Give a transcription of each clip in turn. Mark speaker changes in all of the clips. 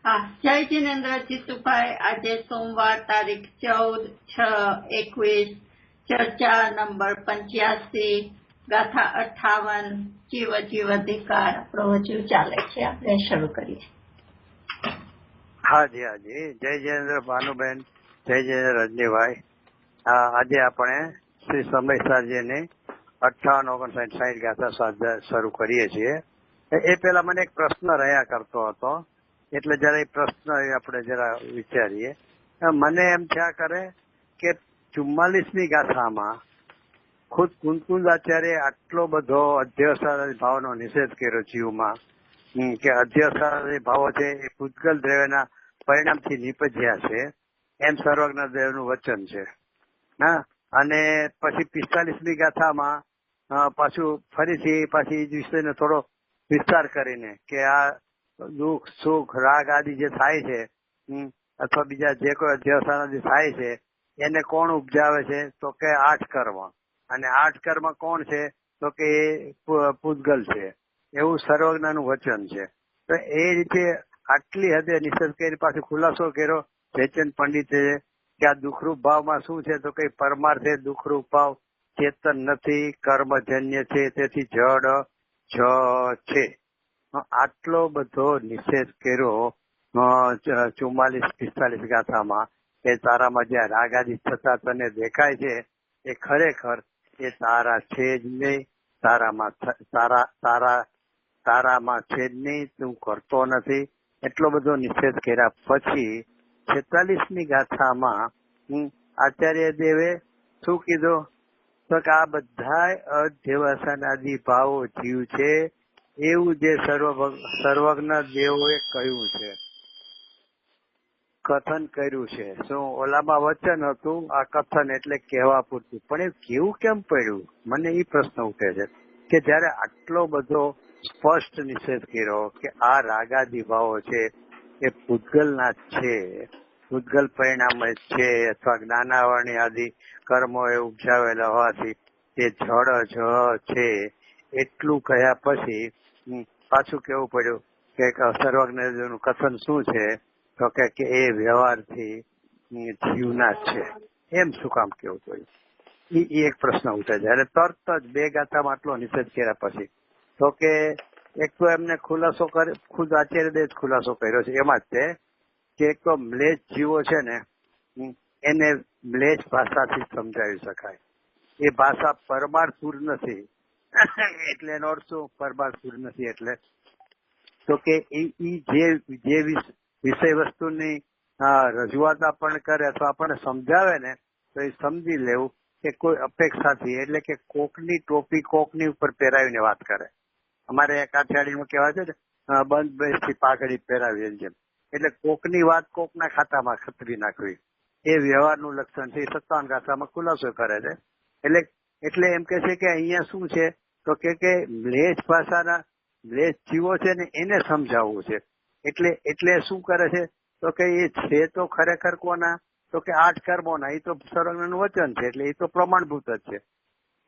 Speaker 1: હા, જય જિનેન્દ્ર જીતુભાઈ. આજે સોમવાર તારીખ 14/6/21, ચર્ચા નંબર 85, ગાથા 58, જીવ જીવ અધિકાર. પ્રવચન ચાલે છે, આપણે શરૂ કરીએ.
Speaker 2: હાજી હાજી. જય જિનેન્દ્ર ભાનુબેન, જય જિનેન્દ્ર રજનીભાઈ. આજે આપણે શ્રી સમયસારજીની 58, 59, 60 ગાથા શરૂ કરીએ છીએ. એ પેલા મને એક પ્રશ્ન રહ્યા કરતો હતો, એટલે જરા એ પ્રશ્ન આપણે જરા વિચારીએ. મને એમ થયા કરે કે 44મી ગાથામાં ખુદ કુંકુંદાચાર્ય આટલો બધો અધ્યવસાય ભાવનો નિષેધ કર્યો જીવમાં, કે અધ્યવસાય ભાવો છે એ પૂતગલ દ્રવ્યના પરિણામથી નિપજ્યા છે, એમ સર્વજ્ઞ દેવનું વચન છે. હા, અને પછી 45મી ગાથામાં પાછું ફરીથી પાછી વિષયનો થોડો વિસ્તાર કરીને કે આ દુઃખ સુખ રાગ આદિ જે થાય છે, અથવા બીજા જે કોઈ અધ્યવસાય થાય છે, એને કોણ ઉપજાવે છે? તો કે 8 કર્મ. અને 8 કર્મ કોણ છે? તો કે એ પૂતગલ છે, એવું સર્વજ્ઞનું વચન છે. તો એ રીતે આટલી હદે નિષેધ કરી પાછો ખુલાસો કર્યો જયચંદ પંડિતે કે આ દુઃખરૂપ ભાવમાં શું છે? તો કઈ પરમાર્થે દુઃખરૂપ ભાવ ચેતન નથી, કર્મજન્ય છે, તેથી જડ છે. આટલો બધો નિષેધ કર્યો 44-45 ગાથામાં કે તારામાં જ્યાં રાગાદી થતા તને દેખાય છે એ ખરેખર એ તારા છે જ નહીં, તારામાં છે જ નહીં, તું કરતો નથી. એટલો બધો નિષેધ કર્યા પછી 46મી ગાથામાં આચાર્ય દેવે શું કીધું? તો કે આ બધા અધ્યવસાનાદિ ભાવો જીવ છે, એવું જે સર્વજ્ઞ દેવોએ કહ્યું છે, કથન કર્યું છે. શું ઓલામાં વચન હતું? આ કથન એટલે કહેવા પૂરતું. પણ એ કેવું કેમ પડ્યું? મને એ પ્રશ્ન ઉઠે છે કે જયારે આટલો બધો સ્પષ્ટ નિષેધ કર્યો કે આ રાગાદિ ભાવો છે એ પૂતગલના છે, પૂતગલ પરિણામ છે, અથવા જ્ઞાનાવરણી આદિ કર્મો એ ઉપજાવેલા હોવાથી તે જડ છે, એટલું કહ્યા પછી પાછું કેવું પડ્યું કે સર્વજ્ઞનું કથન શું છે? તો કે એ વ્યવહારથી જીવના છે, એમ શું કામ કેવું પડ્યું? એ એક પ્રશ્ન ઉઠે છે. અને તરત જ 2 ગાથામાં આટલો નિષેધ કર્યા પછી તો કે એક તો એમને ખુલાસો કર્યો, ખુદ આચાર્ય દેવ ખુલાસો કર્યો છે એમાં જ તે કે એક તો મ્લેચ્છ જીવો છે ને એને મ્લેચ્છ ભાષાથી સમજાવી શકાય. એ ભાષા પરમાર્થપૂર નથી. એટલે એનો અર્થ શું? પરમાર્થપૂર નથી એટલે તો કે એ જે વિષય વસ્તુની રજૂઆત આપણને કરે અથવા આપણને સમજાવે ને તો એ સમજી લેવું કે કોઈ અપેક્ષાથી, એટલે કે કોકની ટોપી કોકની ઉપર પહેરાવીને વાત કરે. અમારે કાઠિયાવાડીમાં કહેવાય છે ને બંધ બેસથી પાઘડી પહેરાવી એમ. એટલે કોકની વાત કોકના ખાતામાં ખતરી નાખવી, એ વ્યવહારનું લક્ષણ છે. 57 ગાથામાં ખુલાસો કરે છે. એટલે એમ કે છે કે અહીંયા શું છે? તો કે મ્લેચ્છ ભાષાના મ્લેચ્છ જીવો છે ને એને સમજાવવું છે. એટલે શું કરે છે? તો કે એ છે તો ખરેખર કોના? તો કે 8 કર્મોના. એ તો સર્વજ્ઞનું વચન છે, એટલે એ તો પ્રમાણભૂત જ છે.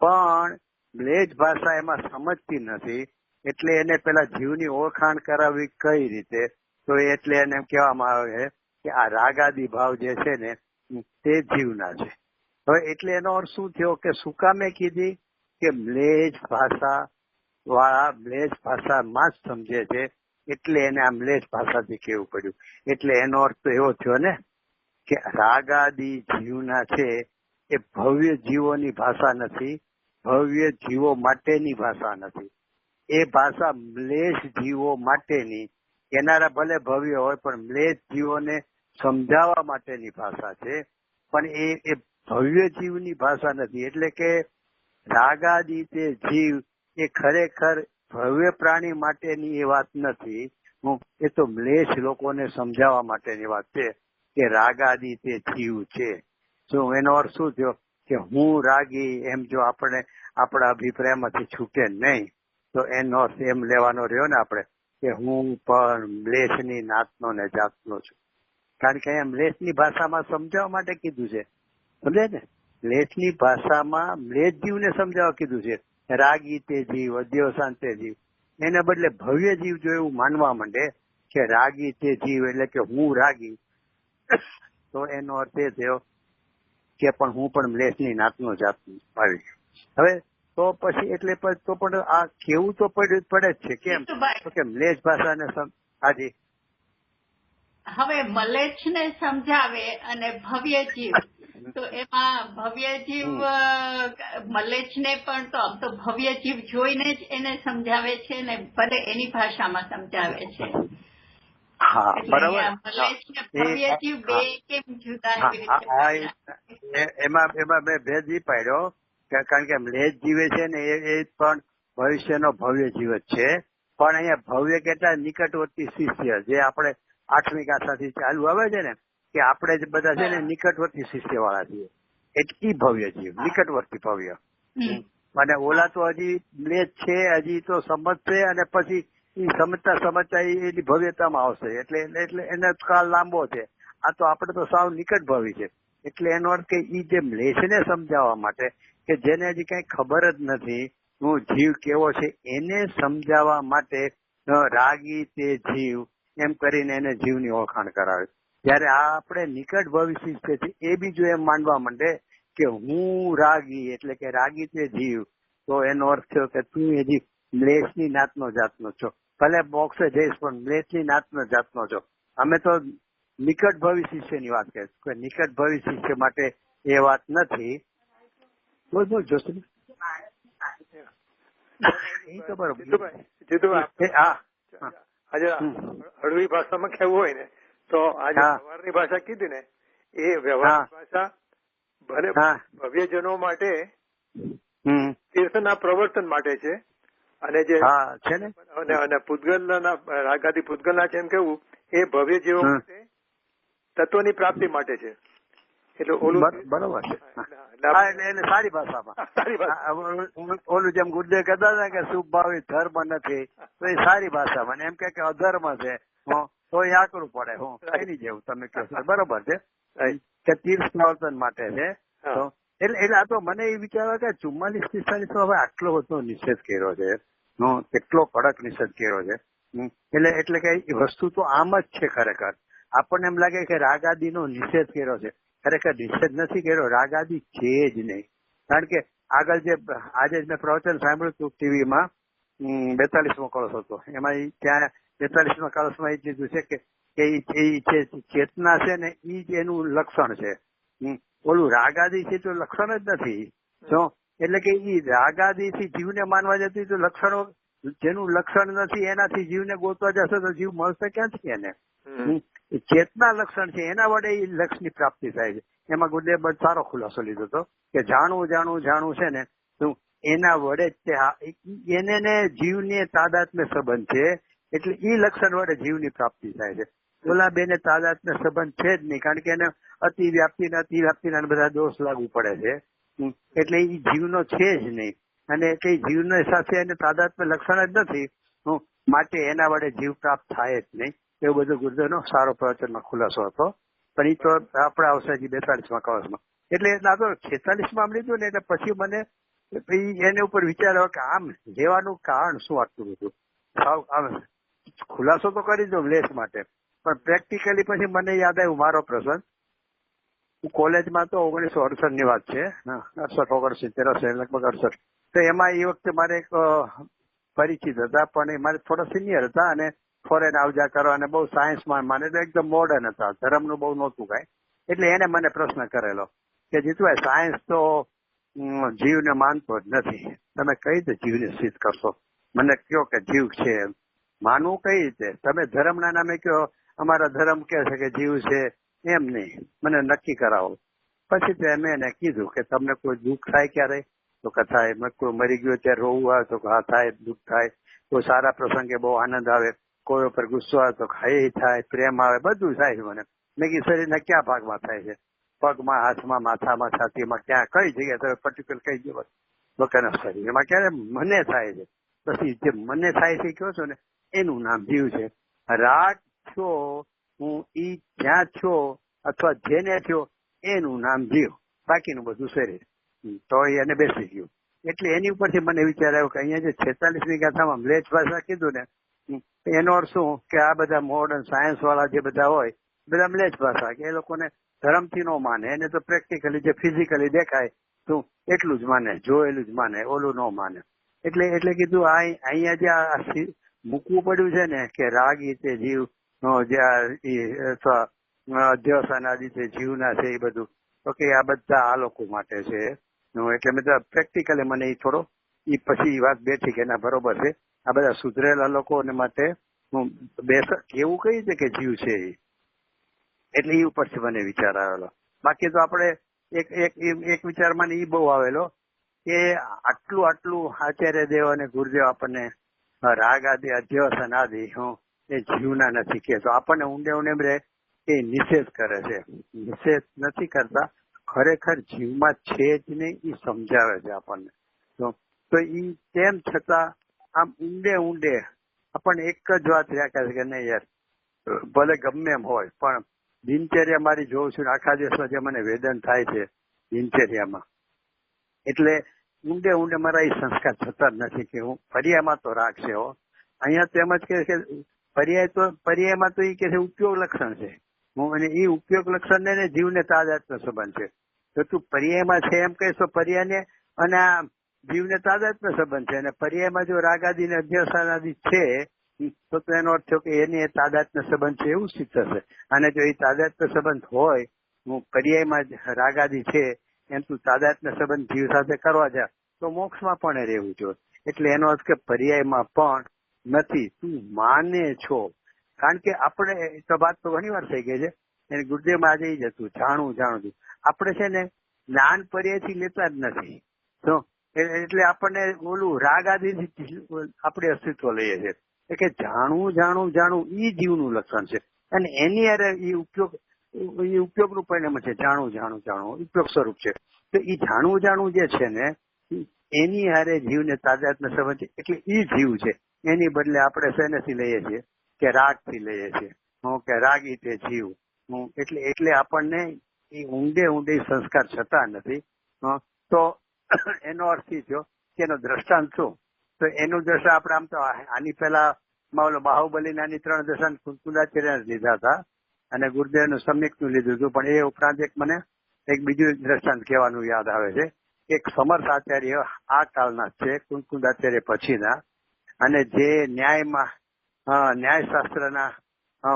Speaker 2: પણ મ્લેચ્છ ભાષા એમાં સમજતી નથી, એટલે એને પેલા જીવની ઓળખાણ કરાવવી કઈ રીતે? તો એટલે એને એમ કહેવામાં આવે છે કે આ રાગાદી ભાવ જે છે ને તે જીવના છે. હવે એટલે એનો અર્થ શું થયો કે શું કામે કીધી? કે મ્લેચ્છ ભાષા વાળા મ્લેચ્છ ભાષામાં જ સમજે છે, એટલે એને આ મ્લેચ્છ ભાષાથી કહેવું પડ્યું. એટલે એનો અર્થ તો એવો થયો ને કે રાગાદી જીવના છે એ ભવ્ય જીવોની ભાષા નથી, ભવ્ય જીવો માટેની ભાષા નથી. એ ભાષા મ્લેચ્છ જીવો માટેની, એનારા ભલે ભવ્ય હોય પણ મ્લેચ્છ જીવોને સમજાવવા માટેની ભાષા છે. પણ એ ભવ્ય જીવની ભાષા નથી. એટલે કે રાગાદી તે જીવ એ ખરેખર ભવ્ય પ્રાણી માટેની એ વાત નથી. એ તો મ્લેચ્છ લોકોને સમજાવવા માટેની વાત છે કે રાગાદી તે જીવ છે. શું એનો અર્થ શું થયો? કે હું રાગી એમ જો આપણે આપણા અભિપ્રાયમાંથી છૂટે નહીં તો એનો અર્થ એમ લેવાનો રહ્યો ને આપણે કે હું પણ મ્લેચ્છની નાતનો ને જાતનો છું. કારણ કે અહીંયા મ્લેચ્છની ભાષામાં સમજાવવા માટે કીધું છે, સમજે ને? મ્લેચ્છની ભાષામાં મ્લેચ્છ જીવને સમજાવવા કીધું છે. રાગી તે જીવ, અધ્યવસાન તે જીવ. એને બદલે ભવ્ય જીવ જો એવું માનવા માંડે કે રાગી તે જીવ એટલે કે હું રાગી, તો એનો અર્થ એ થયો કે પણ હું પણ મ્લેચ્છની નાતનો જાતનો આવી. હવે તો પછી એટલે તો પણ આ કેવું તો પડે જ છે. કેમ? તો કે મ્લેચ્છ ભાષાને હાજી.
Speaker 1: હવે મલેચ્છ ને સમજાવે અને ભવ્ય જીવ, તો એમાં ભવ્ય જીવ મલેચ્છ ને પણ તો ભવ્ય જીવ જોઈને જ એને સમજાવે છે ને ભલે એની ભાષામાં સમજાવે છે.
Speaker 2: હા બરાબર.
Speaker 1: મલેચ્છ ને ભવ્ય જીવ બે કેમ જુદા?
Speaker 2: એમાં મેં ભેદ ઈ પાડ્યો કારણ કે મ્લેચ્છ જીવે છે ને એ પણ ભવિષ્યનો ભવ્ય જીવ જ છે, પણ અહીંયા ભવ્ય કેટલા નિકટવર્તી શિષ્ય જે આપણે 8મી ગાથાથી ચાલુ આવે છે ને કે આપણે જ બધા છે ને નિકટવર્તી શિષ્ય વાળા છીએ, એટલી ભવ્ય જીવ, નિકટવર્તી ભવ્ય. અને ઓલા તો હજી મ્લેચ્છ છે, હજી તો સમજશે અને પછી સમજતા એની ભવ્યતામાં આવશે, એટલે એનો કાળ લાંબો છે. આ તો આપણે તો સાવ નિકટ ભવી છે. એટલે એનો અર્થ કે ઈ જે મ્લેચ્છને સમજાવવા માટે કે જેને હજી કઈ ખબર જ નથી હું જીવ કેવો છે એને સમજાવવા માટે રાગી તે જીવ એમ કરીને એને જીવની ઓળખાણ કરાવે. જયારે આ આપણે નિકટ ભવિષ્ય છે એ બી જો એમ માનવા માંડે કે હું રાગી એટલે કે રાગી તે જીવ, તો એનો અર્થ થયો કે તું હજી મ્લેચ્છની નાતનો જાતનો છો. ભલે મોક્ષે જઈશ પણ મ્લેચ્છની નાતનો જાતનો છો. અમે તો નિકટ ભવિષ્યની વાત કરીએ, કોઈ નિકટ ભવિષ્ય માટે એ વાત નથી. બોલ જોશે એ તો બરોબર.
Speaker 3: આજે હળવી ભાષામાં કહેવું હોય ને તો આજે વ્યવહારની ભાષા કીધી ને એ વ્યવહારની ભાષા ભલે ભવ્યજનો માટે તીર્થના પ્રવર્તન માટે છે અને જે અને પૂતગલના રાગાદી પૂતગલના છે એમ કેવું એ ભવ્ય જીવો માટે તત્વની પ્રાપ્તિ માટે છે. એટલે ઓલું
Speaker 2: બરોબર છે. એટલે સારી ભાષામાં ઓલું જેમ ગુરુદેવ કહેતા હતા કે શુભભાવી ધર્મ નથી, તો એ સારી ભાષામાં એમ કે અધર્મ છે તો એ આકરું પડે. હું એની જેવું તમે કહો છો બરોબર છે કે તીર્થ પ્રવર્તન માટે છે. એટલે આ તો મને એ વિચાર કે 44-45 હવે આટલો બધો નિષેધ કર્યો છે, કેટલો કડક નિષેધ કર્યો છે. એટલે કે વસ્તુ તો આમ જ છે. ખરેખર આપણને એમ લાગે કે રાગાદીનો નિષેધ કર્યો છે, ખરેખર નિષેધ નથી કર્યો, રાગાદી છે જ નહીં. કારણ કે આગળ જે આજે મેં પ્રવચન સાંભળ્યું હતું ટીવીમાં 42મો કળશ હતો, એમાં ત્યાં 42મા કળશમાં એ કીધું છે કે ચેતના છે ને એ જ એનું લક્ષણ છે. ઓલું રાગાદી છે તો લક્ષણ જ નથી. એટલે કે ઈ રાગાદી થી જીવને માનવા જતી તો લક્ષણો જેનું લક્ષણ નથી એનાથી જીવને ગોતવા જશે તો જીવ મળશે ક્યાંથી એને? ચેતના લક્ષણ છે એના વડે એ લક્ષની પ્રાપ્તિ થાય છે. એમાં ગુરુદેવ સારો ખુલાસો લીધો હતો કે જાણવું છે ને તું એના વડે જ એને જીવને તાદાત્મ્ય સંબંધ છે, એટલે ઈ લક્ષણ વડે જીવની પ્રાપ્તિ થાય છે. ઓલા બેને તાદાત્મ્ય સંબંધ છે જ નહીં, કારણ કે એને અતિવ્યાપ્તિના બધા દોષ લાગુ પડે છે. એટલે એ જીવનો છે જ નહીં, અને એટલે જીવનો સાથે એને તાદાત્મ્ય લક્ષણ જ નથી, માટે એના વડે જીવ પ્રાપ્ત થાય જ નહીં. એવું બધું ગુરુદેવનો સારો પ્રવચનમાં ખુલાસો હતો. પણ એ તો આપણે આવશે 42મા કળશમાં. એટલે આ તો 46માં લીધું ને એટલે પછી મને એની ઉપર વિચાર આવ્યો કે આમ લેવાનું કારણ શું આટલું બધું. આમ ખુલાસો તો કરી દો લેસ માટે, પણ પ્રેક્ટિકલી પછી મને યાદ આવ્યું મારો પ્રસંગ. હું કોલેજમાં તો 1968 ની વાત છે, 68-69 લગભગ 68. તો એમાં એ વખતે મારે એક પરિચિત હતા, પણ એ મારે થોડા સિનિયર હતા અને ફોરેન આવજા કરવા અને બહુ સાયન્સમાં માને એકદમ મોડર્ન હતા, ધર્મનું બહુ નહોતું કાંઈ. એટલે એને મને પ્રશ્ન કરેલો કે જીતુભાઈ સાયન્સ તો જીવને માનતો જ નથી, તમે કઈ રીતે જીવને સિદ્ધ કરશો? મને કહો કે જીવ છે, માનવું કઈ રીતે? તમે ધર્મના નામે કહો અમારા ધર્મ કહે છે કે જીવ છે, એમ નહીં, મને નક્કી કરાવો. પછી મેં એને કીધું કે તમને કોઈ દુઃખ થાય ક્યારે? તો કે થાય. કોઈ મરી ગયો ત્યારે રોવું આવે તો હા થાય, દુઃખ થાય. કોઈ સારા પ્રસંગે બહુ આનંદ આવે, કોઈ ઉપર ગુસ્સો આવે તો ખાઈ થાય, પ્રેમ આવે, બધું થાય છે મને. મેં કીધું શરીરના કયા ભાગમાં થાય છે? પગમાં, હાથમાં, માથામાં, છાતીમાં, ક્યાં કઈ જગ્યાએ તમે પર્ટિક્યુલર કઈ જગ્યા લોકોના શરીર એમાં ક્યારે મને થાય છે? પછી જે મને થાય છે કહો છો ને એનું નામ જીવ છે. રાગ છો હું ઈ જ્યાં છો અથવા જેને છો એનું નામ જીવ, બાકીનું બધું શરીર. તો એને બેસી ગયું. એટલે એની ઉપરથી મને વિચાર આવ્યો કે અહીંયા જે 46મી ગાથામાં મ્લેચ્છ ભાષા કીધું ને એનો અર્થ શું કે આ બધા મોડર્ન સાયન્સ વાળા જે બધા હોય બધા મ્લેચ્છ ભાષા કે એ લોકોને ધર્મથી ન માને, એને તો પ્રેક્ટિકલી જે ફિઝિકલી દેખાય તું એટલું જ માને, જોયેલું જ માને, ઓલું ન માને. એટલે કીધું અહીંયા જે આ મૂકવું પડ્યું છે ને કે રાગી તે જીવ અધ્યવસાનાદિ છે જીવના છે એ બધું, તો કે આ બધા આ લોકો માટે છે. એટલે મેં પ્રેક્ટિકલી મને એ થોડો એ પછી વાત બેઠી કે ના બરોબર છે, આ બધા સુધરેલા લોકોને માટે હું કેવું કહી છે કે જીવ છે એ. એટલે એ ઉપરથી મને વિચાર આવેલો. બાકી તો આપણે એક વિચારમાં એ બહુ આવેલો કે આટલું આચાર્ય દેવ અને ગુરુદેવ આપણને રાગ આદિ અધ્યવસાન આદિ એ જીવના નથી કહેતો. આપણને ઊંડે રહે એ નિષેધ કરે છે. નિષેધ નથી કરતા, ખરેખર જીવમાં છે જ નહીં એ સમજાવે છે આપણને. તો એ તેમ છતાં આમ ઊંડે આપણને એક જ વાત રહ્યા કરે કે નહીં યાર ભલે ગમે એમ હોય પણ દિનચર્યા મારી જોઉં છું આખા દિવસમાં જે મને વેદન થાય છે દિનચર્યામાં, એટલે ઊંડે મારા એ સંસ્કાર થતા જ નથી કે હું પર્યાયમાં તો રાખશે હો. અહીંયા તો એમ જ કે પર્યાયમાં તો એ કે છે ઉપયોગ લક્ષણ છે. અને એ ઉપયોગ લક્ષણ ને જીવને તાદાત્મ્ય સંબંધ છે. તો તું પર્યાયમાં છે એમ કહીશ તો પર્યાયને અને આ જીવને તાદાત્મ્ય સંબંધ છે, અને પર્યાયમાં જો રાગાદી ને અધ્યવસાનાદિ છે તો એનો અર્થ થયો કે એની તાદાત્મ્ય સંબંધ છે એવું સિદ્ધ થશે. અને જો એ તાદાત્મ્ય સંબંધ હોય, હું પર્યાયમાં રાગાદી છે એમ તું તાદાત્મ્ય સંબંધ જીવ સાથે કરવા જા તો મોક્ષમાં પણ રહેવું જોઈએ. એટલે એનો અર્થ કે પર્યાયમાં પણ નથી, તું માને છો. કારણ કે આપણે તો વાત તો ઘણી વાર થઈ ગઈ છે, એને ગુરુદેવમાં આજે જ હતું જાણવું. આપણે છે ને જ્ઞાન પર્યાયથી લેતા જ નથી, તો એટલે આપણને ઓલું રાગ આદિ આપણે અસ્તિત્વ લઈએ છીએ કે જાણવું ઈ જીવનું લક્ષણ છે. અને એની અરે એ ઉપયોગનું પરિણામ છે. જાણવું ઉપયોગ સ્વરૂપ છે. તો એ જાણવું જે છે ને એની હારે જીવને તાદાત્મ્ય સંબંધ છે. એટલે ઈ જીવ છે. એની બદલે આપણે શેનેથી લઈએ છીએ કે રાગથી લઈએ છીએ કે રાગી તે જીવ. એટલે આપણને એ ઊંડે સંસ્કાર થતા નથી. તો એનો અર્થ એ થયો કે એનો દ્રષ્ટાંત શું? તો એનું દ્રષ્ટાંત આપણે આમ તો આની પહેલા બાહુબલીના 3 દ્રષ્ટાંત કુંકુદાચાર્ય લીધા હતા અને ગુરુદેવનું સમ્યકનું લીધું હતું. પણ એ ઉપરાંત મને એક બીજું દ્રષ્ટાંત કહેવાનું યાદ આવે છે. એક સમર્થ આચાર્ય આ કાળના છે, કુંકુદાચાર્ય પછીના, અને જે ન્યાયશાસ્ત્રના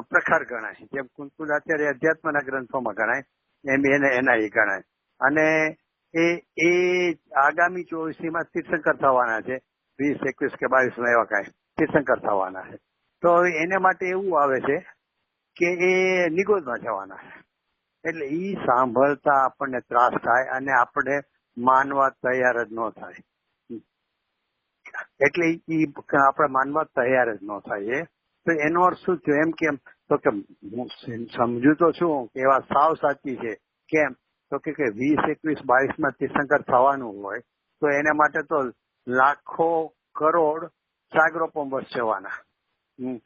Speaker 2: પ્રખર ગણાય. જેમ કુંકુદાચાર્ય અધ્યાત્મના ગ્રંથોમાં ગણાય એમ એના એ ગણાય. અને એ આગામી 24માં તીર્થંકર થવાના છે. 20, 21 કે 22 એવા કાંઈ તીર્થંકર થવાના છે. તો એને માટે એવું આવે છે કે એ નિગોદમાં જવાના છે. એટલે ઈ સાંભળતા આપણને ત્રાસ થાય અને આપણે માનવા તૈયાર જ ન થાય. એટલે ઈ આપણે માનવા તૈયાર જ ન થાય. તો એનો અર્થ શું થયો એમ કેમ? તો કે હું સમજુ તો છું કે એવા સાવ સાચી છે. કેમ? તો કે 20, 21, 22માં તીર્થંકર થવાનું હોય તો એના માટે તો લાખો કરોડ સાગરોપમ વર્ષ જવાના.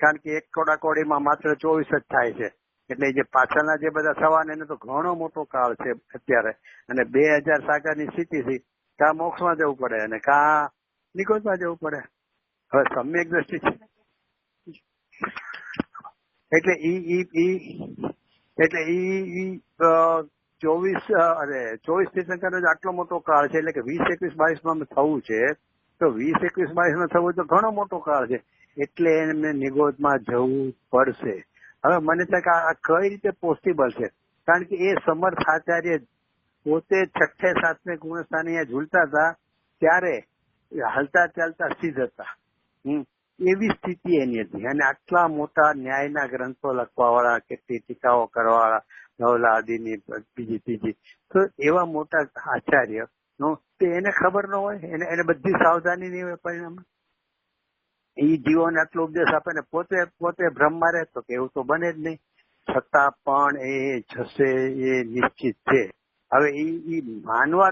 Speaker 2: કારણ કે 1 કોડાકોડીમાં માત્ર 24 જ થાય છે. એટલે જે પાછળના જે બધા થવાના એને તો ઘણો મોટો કાળ છે અત્યારે. અને 2000 સાગરની સ્થિતિથી કા મોક્ષમાં જવું પડે અને કા નિકોજમાં જવું પડે. હવે સમ્યક દ્રષ્ટિ છે. એટલે ઈ 24 તીર્થંકરનો જ આટલો મોટો કાળ છે. એટલે કે 20, 21, 22માં થવું છે તો 20, 21, 22માં થવું તો ઘણો મોટો કાળ છે. એટલે એમને નિગોદમાં જવું પડશે. હવે મને થાય કે આ કઈ રીતે પોસિબલ છે? કારણ કે એ સમર્થ આચાર્ય પોતે 6ઠે 7મે ગુણસ્થાને અહીંયા ઝૂલતા હતા ત્યારે હાલતા ચાલતા સિદ્ધ હતા. એવી સ્થિતિ એની હતી. અને આટલા મોટા ન્યાયના ગ્રંથો લખવા વાળા, કેટલી ટીકાઓ કરવા વાળા, નવલા આદિની બીજી ત્રીજી, તો એવા મોટા આચાર્ય તો એને ખબર ન હોય, એને બધી સાવધાની નહીં હોય. પરિણામ એ જીવોને આટલો ઉપદેશ આપે ને પોતે ભ્રમમાં રહે તો કે એવું તો બને જ નહીં. છતાં પણ એ જશે એ નિશ્ચિત છે. હવે એ માનવા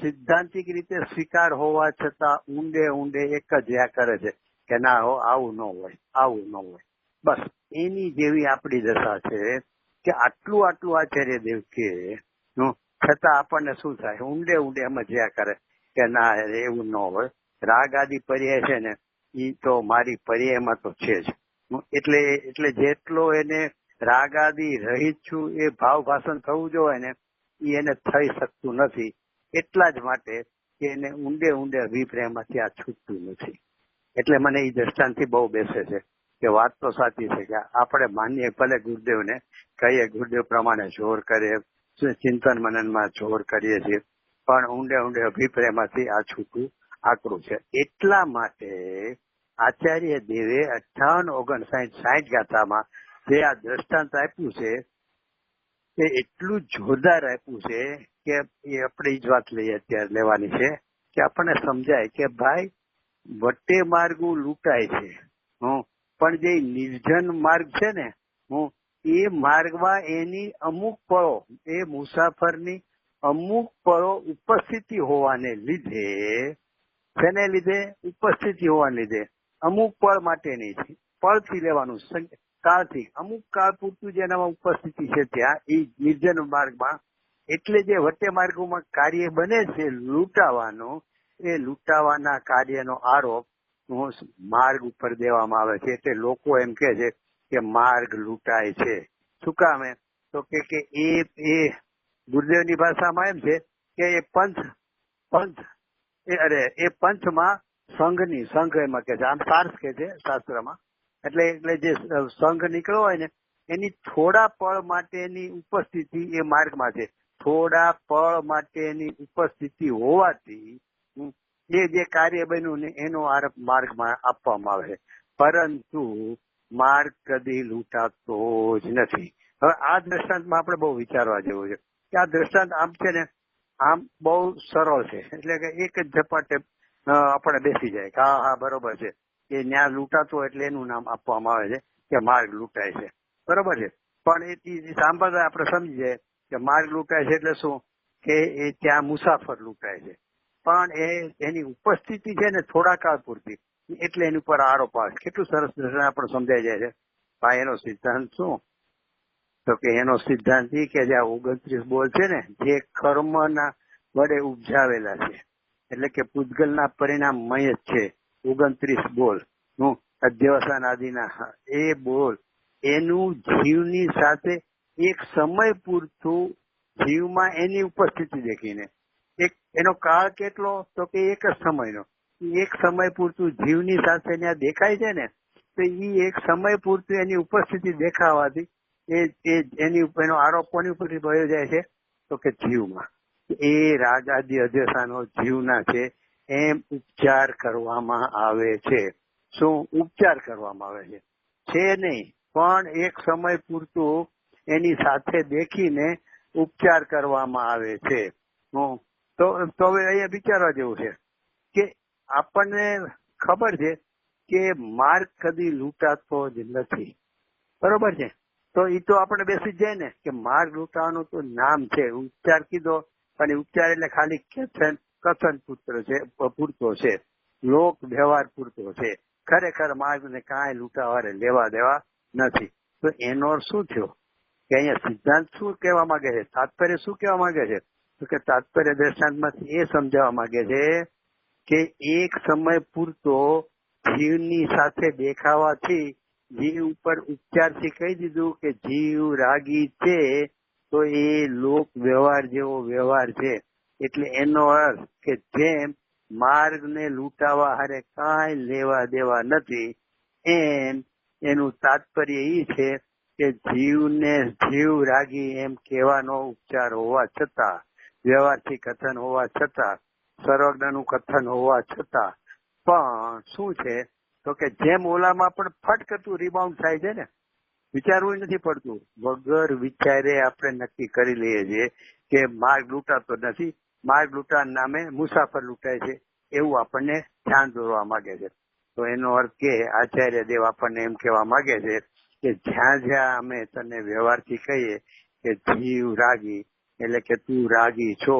Speaker 2: સિદ્ધાંતિક રીતે સ્વીકાર હોવા છતાં ઊંડે એક જ યા કરે છે કે ના હો આવું ન હોય. બસ એની જેવી આપણી દશા છે કે આટલું આચાર્ય દેવ કે છતાં આપણને શું થાય? ઊંડે સમજ્યા કરે કે ના એવું ન હોય. રાગ આદિ પર્યાય છે ને ઈ તો મારી પર્યાયમાં તો છે જ. એટલે જેટલો એને રાગ આદિ રહિત છું એ ભાવ ભાષણ થવું જોઈએ ને એ એને થઈ શકતું નથી. એટલા જ માટે કે એને ઊંડે અભિપ્રાયમાંથી આ છૂટતું નથી. એટલે મને એ દ્રષ્ટાંતથી બહુ બેસે છે કે વાત તો સાચી છે કે આપણે માનીએ ભલે ગુરુદેવને કહીએ, ગુરુદેવ પ્રમાણે જોર કરીએ, ચિંતન મનનમાં જોર કરીએ છીએ, પણ ઊંડે અભિપ્રાયમાંથી આ છૂટું આકરું છે. એટલા માટે આચાર્ય દેવે 58, 59, 60 ગાથામાં જે આ દ્રષ્ટાંત આપ્યું છે એ એટલું જોરદાર આપ્યું છે કે એ આપણે જ વાત લઈએ અત્યારે લેવાની છે કે આપણને સમજાય કે ભાઈ વટે માર્ગું લૂંટાય છે, પણ જે નિર્જન માર્ગ છે ને એ માર્ગમાં એની અમુક પળો, એ મુસાફરની અમુક પળો ઉપસ્થિતિ હોવાને લીધે, તેને લીધે ઉપસ્થિતિ હોવાને લીધે અમુક પળ માટેની છે, પળથી લેવાનું, કાળથી અમુક કાળ પૂરતું જેનામાં ઉપસ્થિતિ છે ત્યાં એ નિર્જન માર્ગમાં. એટલે જે વટે માર્ગોમાં કાર્ય બને છે લૂંટાવાનો, એ લૂંટાવાના કાર્યનો આરોપ માર્ગ ઉપર દેવામાં આવે છે. એટલે લોકો એમ કે છે કે માર્ગ લૂંટાય છે. શું કામે? તો કે એ ગુરુદેવની ભાષામાં એમ છે કે એ પંથમાં સંઘ એમાં કે છે, આમ સાર્સ કે છે શાસ્ત્રમાં. એટલે જે સંઘ નીકળ્યો હોય ને એની થોડા પળ માટેની ઉપસ્થિતિ એ માર્ગમાં છે. થોડા પળ માટેની ઉપસ્થિતિ હોવાથી એ જે કાર્ય બન્યું ને એનો આરોપ માર્ગમાં આપવામાં આવે છે. પરંતુ માર્ગ કદી લૂંટાતો જ નથી. હવે આ દ્રષ્ટાંતમાં આપણે બહુ વિચારવા જેવું છે કે આ દ્રષ્ટાંત આમ છે ને આમ બહુ સરળ છે. એટલે કે એક જ ઝપાટે આપણે બેસી જાય કે હા બરોબર છે કે ન્યા લૂંટાતો એટલે એનું નામ આપવામાં આવે છે કે માર્ગ લૂંટાય છે. બરોબર છે. પણ એ સાંભળતા આપણે સમજી જાય કે માર્ગ લૂંટાય છે એટલે શું કે એ ત્યાં મુસાફર લૂંટાય છે, પણ એની ઉપસ્થિતિ છે ને થોડા કાળ પૂરતી, એટલે એની ઉપર આરોપ આવે. કેટલું સરસ આપણે સમજાઈ જાય છે. ભાઈ એનો સિદ્ધાંત શું? તો કે એનો સિદ્ધાંત એ કે જે 29 બોલ છે ને જે કર્મના વડે ઉપજાવેલા છે, એટલે કે પૂતગલના પરિણામમય જ છે 29 બોલ અધ્યવસાન આદિના, એ બોલ એનું જીવની સાથે એક સમય પૂરતું જીવમાં એની ઉપસ્થિતિ દેખીને, એનો કાળ કેટલો? તો કે એક જ સમયનો. એક સમય પૂરતું જીવની સાથે ત્યાં દેખાય છે ને, તો એ એક સમય પૂરતું એની ઉપસ્થિતિ દેખાવાથી એની ઉપર એનો આરોપ કોની ઉપરથી ભયો જાય છે? તો કે જીવમાં. એ રાગ આદિ અધ્યવસાનો જીવના છે એમ ઉપચાર કરવામાં આવે છે. શું ઉપચાર કરવામાં આવે છે નહીં, પણ એક સમય પૂરતું એની સાથે દેખીને ઉપચાર કરવામાં આવે છે. તો હવે અહીંયા વિચારવા જેવું છે કે આપણને ખબર છે કે માર્ગ કદી લૂંટાતો જ નથી. બરોબર છે. તો એ તો આપણે બેસી જ જાય ને કે માર્ગ લૂંટાવાનું તો નામ છે. ઉપચાર કીધો, અને ઉપચાર એટલે ખાલી કથન પૂરતો છે, લોક વ્યવહાર પૂરતો છે. ખરેખર માર્ગને કાંઈ લૂંટાવારે લેવા દેવા નથી. તો એનો અર્થ શું થયો કે અહીંયા સિદ્ધાંત શું કહેવા માંગે છે? તાત્પર્ય શું કહેવા માંગે છે? તો કે તાત્પર્ય દ્રષ્ટાંતમાંથી એ સમજાવવા માંગે છે કે એક સમય પૂરતો જીવની સાથે દેખાવાથી જીવ ઉપર ઉપચારથી કહી દીધું કે જીવ રાગી છે, તો એ લોક વ્યવહાર જેવો વ્યવહાર છે. એટલે એનો અર્થ કે જેમ માર્ગને લૂંટાવા હારે કાંઈ લેવા દેવા નથી, એમ એનું તાત્પર્ય એ છે કે જીવને જીવ રાગી એમ કહેવાનો ઉપચાર હોવા છતાં, વ્યવહારથી કથન હોવા છતાં, સર્વજ્ઞનું કથન હોવા છતાં પણ શું છે તો કે જેમ ઓલામાં પણ ફટકતું રિબાઉન્ડ થાય છે ને, વિચારવું નથી પડતું. વગર વિચારે આપણે નક્કી કરી લઈએ છીએ કે માર્ગ લૂંટાતો નથી, માર્ગ લૂંટાવાના નામે મુસાફર લૂંટાય છે, એવું આપણને ધ્યાન દોરવા માંગે છે. તો એનો અર્થ કે આચાર્ય દેવ આપણને એમ કહેવા માંગે છે કે જ્યાં અમે તને વ્યવહારથી કહીએ કે જીવ રાગી એટલે કે તું રાગી છો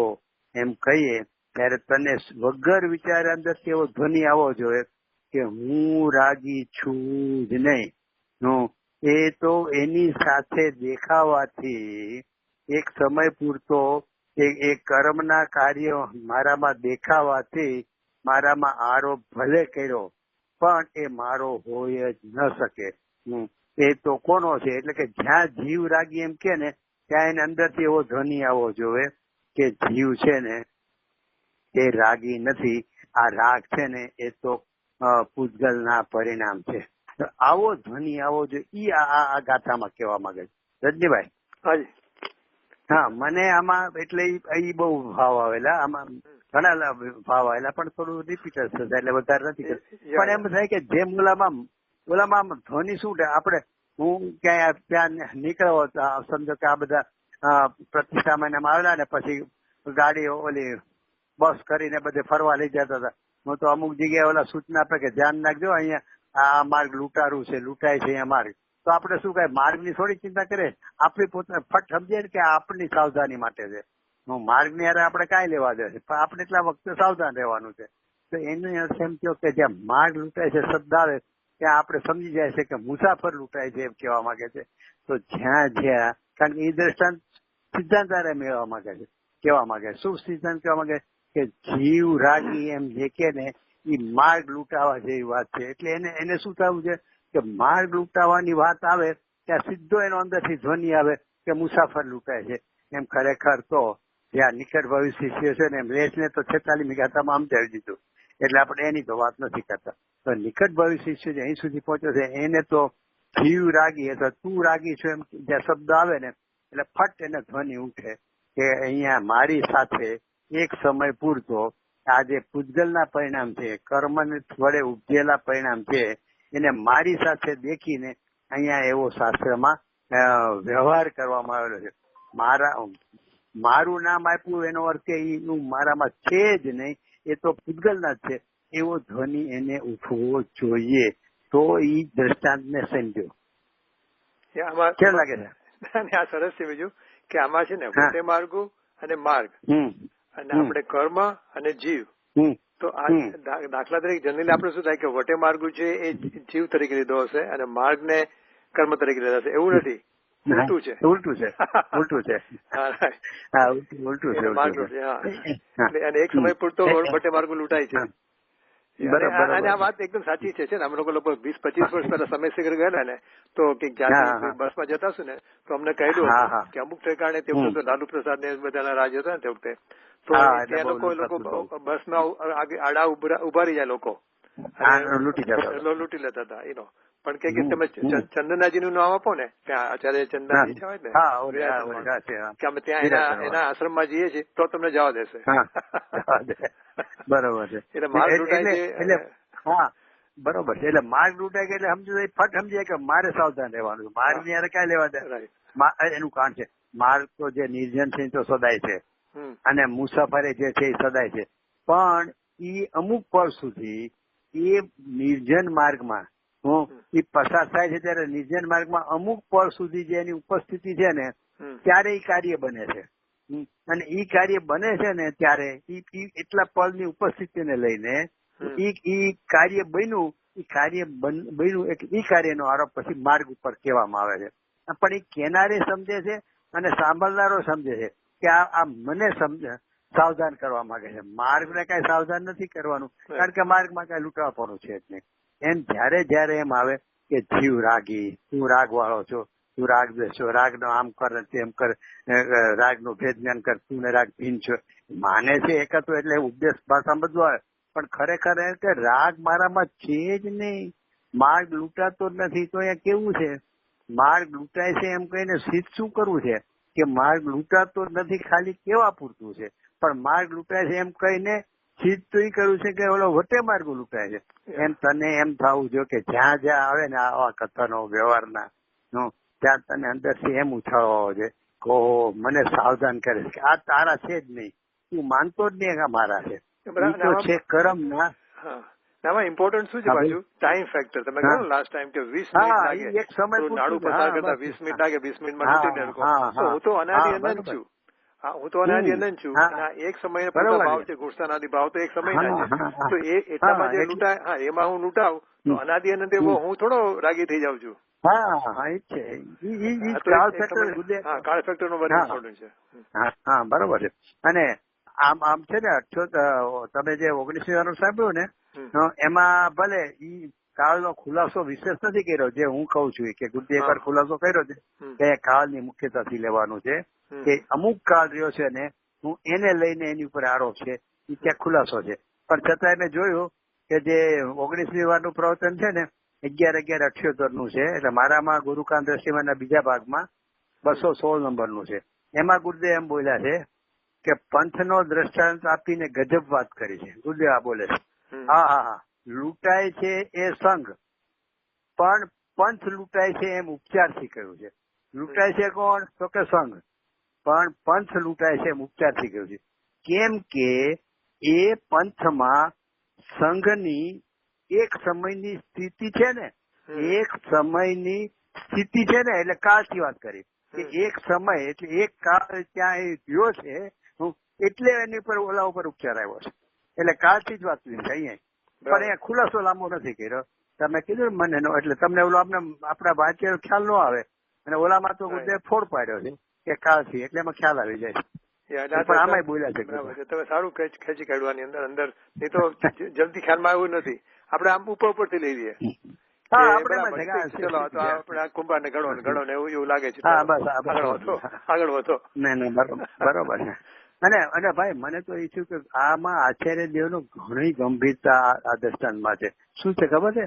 Speaker 2: એમ કહીએ, ત્યારે તને વગર વિચારે અંદર એવો ધ્વનિ આવવો જોઈએ કે હું રાગી છું જ નહીં. એ તો એની સાથે દેખાવાથી એક સમય પૂરતો એ કર્મના કાર્ય મારામાં દેખાવાથી મારામાં આરોપ ભલે કર્યો, પણ એ મારો હોય જ ન શકે. એ તો કોનો છે? એટલે કે જ્યાં જીવ રાગી એમ કે ને ત્યાં એને અંદરથી એવો ધ્વનિ આવવો જોઈએ કે જીવ છે ને એ રાગી નથી, આ રાગ છે ને એ તો પૂતગલના પરિણામ છે. આવો ધ્વનિ આવો જોઈએ, ઈ આ ગાથામાં કહેવા માંગે છે. રજનીભાઈ,
Speaker 3: હાજી.
Speaker 2: હા, મને આમાં એટલે ઈ બહુ ભાવ આવેલા, આમાં ઘણા ભાવ આવેલા, પણ થોડું રિપીટર થતા એટલે વધારે નથી. પણ એમ થાય કે જેમ ઓલામાં ધ્વનિ શું છે, આપણે હું ક્યાંય ત્યાં નીકળ્યો સમજો કે આ બધા પ્રતિષ્ઠામાં આવેલા ને પછી ગાડી ઓલી બસ કરીને બધે ફરવા લઈ જતા હતા. હું તો અમુક જગ્યાએ ઓલા સૂચના આપે કે ધ્યાન નાખજો, અહીંયા આ માર્ગ લૂંટારું છે, લૂંટાય છે અહીંયા માર્ગ. તો આપણે શું કઈ માર્ગની થોડી ચિંતા કરે, આપણી પોતે ફટ સમજે કે આપણી સાવધાની માટે છે. માર્ગની હારે આપણે કાંઈ લેવા દે છે, પણ આપણે એટલા વખતે સાવધાન રહેવાનું છે. તો એનો અર્થ એમ કહ્યો કે જ્યાં માર્ગ લૂંટાય છે શબ્દ આવે ત્યાં આપણે સમજી જાય છે કે મુસાફર લૂંટાય છે એમ કહેવા માંગે છે. તો જ્યાં કારણ કે એ દ્રષ્ટાંત સિદ્ધાંત મેળવવા માંગે છે, કહેવા માંગે. શું સિદ્ધાંત કહેવા માંગે કે જીવ રાગી એમ જે કે ને એ માર્ગ લૂંટાવા જેવી વાત છે. એટલે એને શું થવું છે કે માર્ગ લૂંટાવાની વાત આવે ત્યાં સીધો એનો અંદરથી ધ્વનિ આવે કે મુસાફર લૂંટાય છે. એમ ખરેખર તો જ્યાં નિકટ ભવિષ્ય છે ને એમ રેસને તો 46મી ગાથામાં સમજાવી દીધું, એટલે આપણે એની તો વાત નથી કરતા. તો નિકટ ભવિષ્ય જે અહીં સુધી પહોંચ્યો છે એને તો જીવ રાગી અથવા તું રાગી છો એમ જ્યાં શબ્દ આવે ને એટલે ફટ એને ધ્વનિ ઉઠે કે અહીંયા મારી સાથે એક સમય પૂરતો આ જે પૂતગલના પરિણામ છે, કર્મ વડે ઉપજેલા પરિણામ છે, એને મારી સાથે દેખીને અહીંયા એવો શાસ્ત્રમાં વ્યવહાર કરવામાં આવેલો છે. મારું નામ આપ્યું એનો અર્થ કે મારામાં છે જ નહીં, એ તો પૂતગલના જ છે, એવો ધ્વનિ એને ઉઠવો જોઈએ. તો ઈ દ્રષ્ટાંતને સમજો. કેમ લાગે છે?
Speaker 3: આ સરસ છે. બીજું કે આમાં છે ને વટે માર્ગો અને માર્ગ અને આપણે કર્મ અને જીવ. તો આ દાખલા તરીકે જનરલી આપણે શું થાય કે વટે માર્ગો છે એ જીવ તરીકે લીધો હશે અને માર્ગ ને કર્મ તરીકે લીધા હશે. એવું નથી, ઉલટું છે. અને એક સમય પૂરતો વટે માર્ગો લૂંટાય છે. અને આ વાત એકદમ સાચી છે. અમે લોકો 20-25 વર્ષ પહેલા સમયસર ગયેલા ને તો કંઈક જાતે બસમાં જતા હશું ને તો અમને કહેલું હતું કે અમુક ઠેકાણે તે વખતે લાલુ પ્રસાદ ને બધાના રાજ હતા ને તે વખતે તો ત્યાં લોકો બસમાં આડા ઉભા રહી જાય લોકો લૂંટી લેતા હતા એનો. પણ કે તમે ચંદનાજી નું નામ આપો ને, ત્યાં આચાર્ય ચંદનાજી છે ને કે અમે ત્યાં એના આશ્રમમાં જઈએ છીએ તો તમને જવા દેશે.
Speaker 2: બરોબર છે. એટલે માર્ગ લૂંટાય છે. હા, બરોબર છે. એટલે માર્ગ લૂંટાય કે એટલે સમજો ફટ સમજીએ કે મારે સાવધાન રહેવાનું છે. માર્ગ ની યાર કઈ લેવા દે. એનું કારણ છે માર્ગ તો જે નિર્જન છે તો સદાય છે અને મુસાફરે જે છે એ સદાય છે. પણ એ અમુક પળ સુધી એ નિર્જન માર્ગમાં એ પસાર થાય છે ત્યારે નિર્જન માર્ગમાં અમુક પળ સુધી જે એની ઉપસ્થિતિ છે ને ત્યારે એ કાર્ય બને છે. અને ઈ કાર્ય બને છે ને ત્યારે એટલા પળની ઉપસ્થિતિને લઈને ઈ કાર્ય બન્યું, એટલે ઈ કાર્યનો આરોપ પછી માર્ગ ઉપર કહેવામાં આવે છે. પણ એ કેનારે સમજે છે અને સાંભળનારો સમજે છે કે આ મને સાવધાન કરવા માંગે છે. માર્ગને કઈ સાવધાન નથી કરવાનું, કારણ કે માર્ગમાં કઈ લૂંટાવાનું છે જ નહીં. એમ જયારે એમ આવે કે જીવ રાગી, તું રાગ વાળો છો, તું રાગ દેશો, રાગ નો આમ કર તેમ કર, રાગ નું ભેદ જ્ઞાન કર, તું ને રાગ ભીન છો માને છે એક હતો એટલે ઉપદેશ ભાષા બધું આવે. પણ ખરેખર એમ કે રાગ મારામાં છે જ નહીં, માર્ગ લૂંટાતો જ નથી. તો અહીંયા કેવું છે, માર્ગ લૂંટાય છે એમ કહીને સિદ્ધ શું કરવું છે કે માર્ગ લૂંટાતો નથી, ખાલી કેવા પૂરતું છે. પણ માર્ગ લૂંટાય છે એમ કહીને સિદ્ધ તો એ કરવું છે કે ઓલો વટે માર્ગ લૂંટાય છે. એમ તને એમ થવું જોઈએ કે જ્યાં જ્યાં આવે ને આવા કથનો વ્યવહારના ત્યાં તને અંદરથી એમ ઉછાળવા છે કે મને સાવધાન કરે છે કે આ તારા છે જ નહીં, તું માનતો જ નહીં કે મારા છે, છે કર્મ ના.
Speaker 3: આમાં ઇમ્પોર્ટન્ટ શું છે પાછું ટાઈમ ફેક્ટર. તમે કહ્યું લાસ્ટ ટાઈમ કે 20 મિનિટ લાગે
Speaker 2: એક સમય
Speaker 3: નાડું પસાર કરતા 20 મિનિટ લાગે, 20 મિનિટમાં લૂંટી લોકો. હું તો અનાદિ અનંત છું. હું તો અનાદિ અનંત છું. એક સમય ભાવ છે ગુસ્સાનાદિ ભાવ તો એક સમય ના છે. તો એ એટલામાં જે લૂંટાય એમાં હું લૂંટાવ તો અનાદિ અનંત એવો હું થોડો રાગી થઈ જાઉં છું. કાળ ફેક્ટર નો બરાબર ઇમ્પોર્ટન્ટ છે.
Speaker 2: હા, બરોબર છે. અને આમ છે ને તમે જે 19 વાળું સાંભળ્યું ને એમાં ભલે ઈ કાળનો ખુલાસો વિશેષ નથી કર્યો, જે હું કઉ છું કે ગુરુદેવ એકવાર ખુલાસો કર્યો છે કે કાળની મુખ્યતાથી લેવાનું છે કે અમુક કાળ રહ્યો છે ને હું એને લઈને એની ઉપર આરોપ છે એ ત્યાં ખુલાસો છે. પણ છતાં મેં જોયું કે જે 19મી વારનું પ્રવચન છે ને 11/11/78 નું છે, એટલે મારામાં ગુરુકાંત દ્રષ્ટિમાનના બીજા ભાગમાં 216 નંબરનું છે. એમાં ગુરુદેવ એમ બોલ્યા છે કે પંથનો દ્રષ્ટાંત આપીને ગજબ વાત કરી છે. ગુરુદેવ આ બોલે છે, હા લૂંટાય છે એ સંઘ, પણ પંથ લૂંટાય છે એમ ઉપચારથી કહ્યું છે. લૂંટાય છે કોણ? તો કે સંઘ, પણ પંથ લૂંટાય છે એમ ઉપચારથી કહ્યું છે. કેમ કે એ પંથમાં સંઘની એક સમયની સ્થિતિ છે ને, એક સમયની સ્થિતિ છે ને, એટલે કાળથી વાત કરી કે એક સમય એટલે એક કાળ ત્યાં એ થયો છે એટલે એની પર ઓલા ઉપર ઉપચાર આવ્યો છે. એટલે કાળથી જ વાત કરી છે અહીંયા. પણ એ ખુલાસો લાંબો નથી કર્યો. તમે કીધું મને એટલે તમને ઓલો આપણા વાંચેલો ખ્યાલ ન આવે, અને ઓલામાં તો ગુરુદેવ ફોડ પાડ્યો છે કે કાળથી, એટલે એમાં ખ્યાલ આવી જાય. પણ આમાંય બોલ્યા છે.
Speaker 3: તમે સારું ખેંચી કાઢવાની અંદર નહીં તો જલ્દી ખ્યાલમાં આવ્યું નથી. આપણે આમ ઉપરથી લઈ લઈએ. ચલો આપણે કુંભાર ને ઘડો ને એવું લાગે છે. આગળ વધો.
Speaker 2: નહીં બરોબર છે. અને ભાઈ મને તો એ થયું કે આમાં આચાર્ય દેવનો ઘણી ગંભીરતા આ દ્રષ્ટાંતમાં છે. શું છે ખબર છે?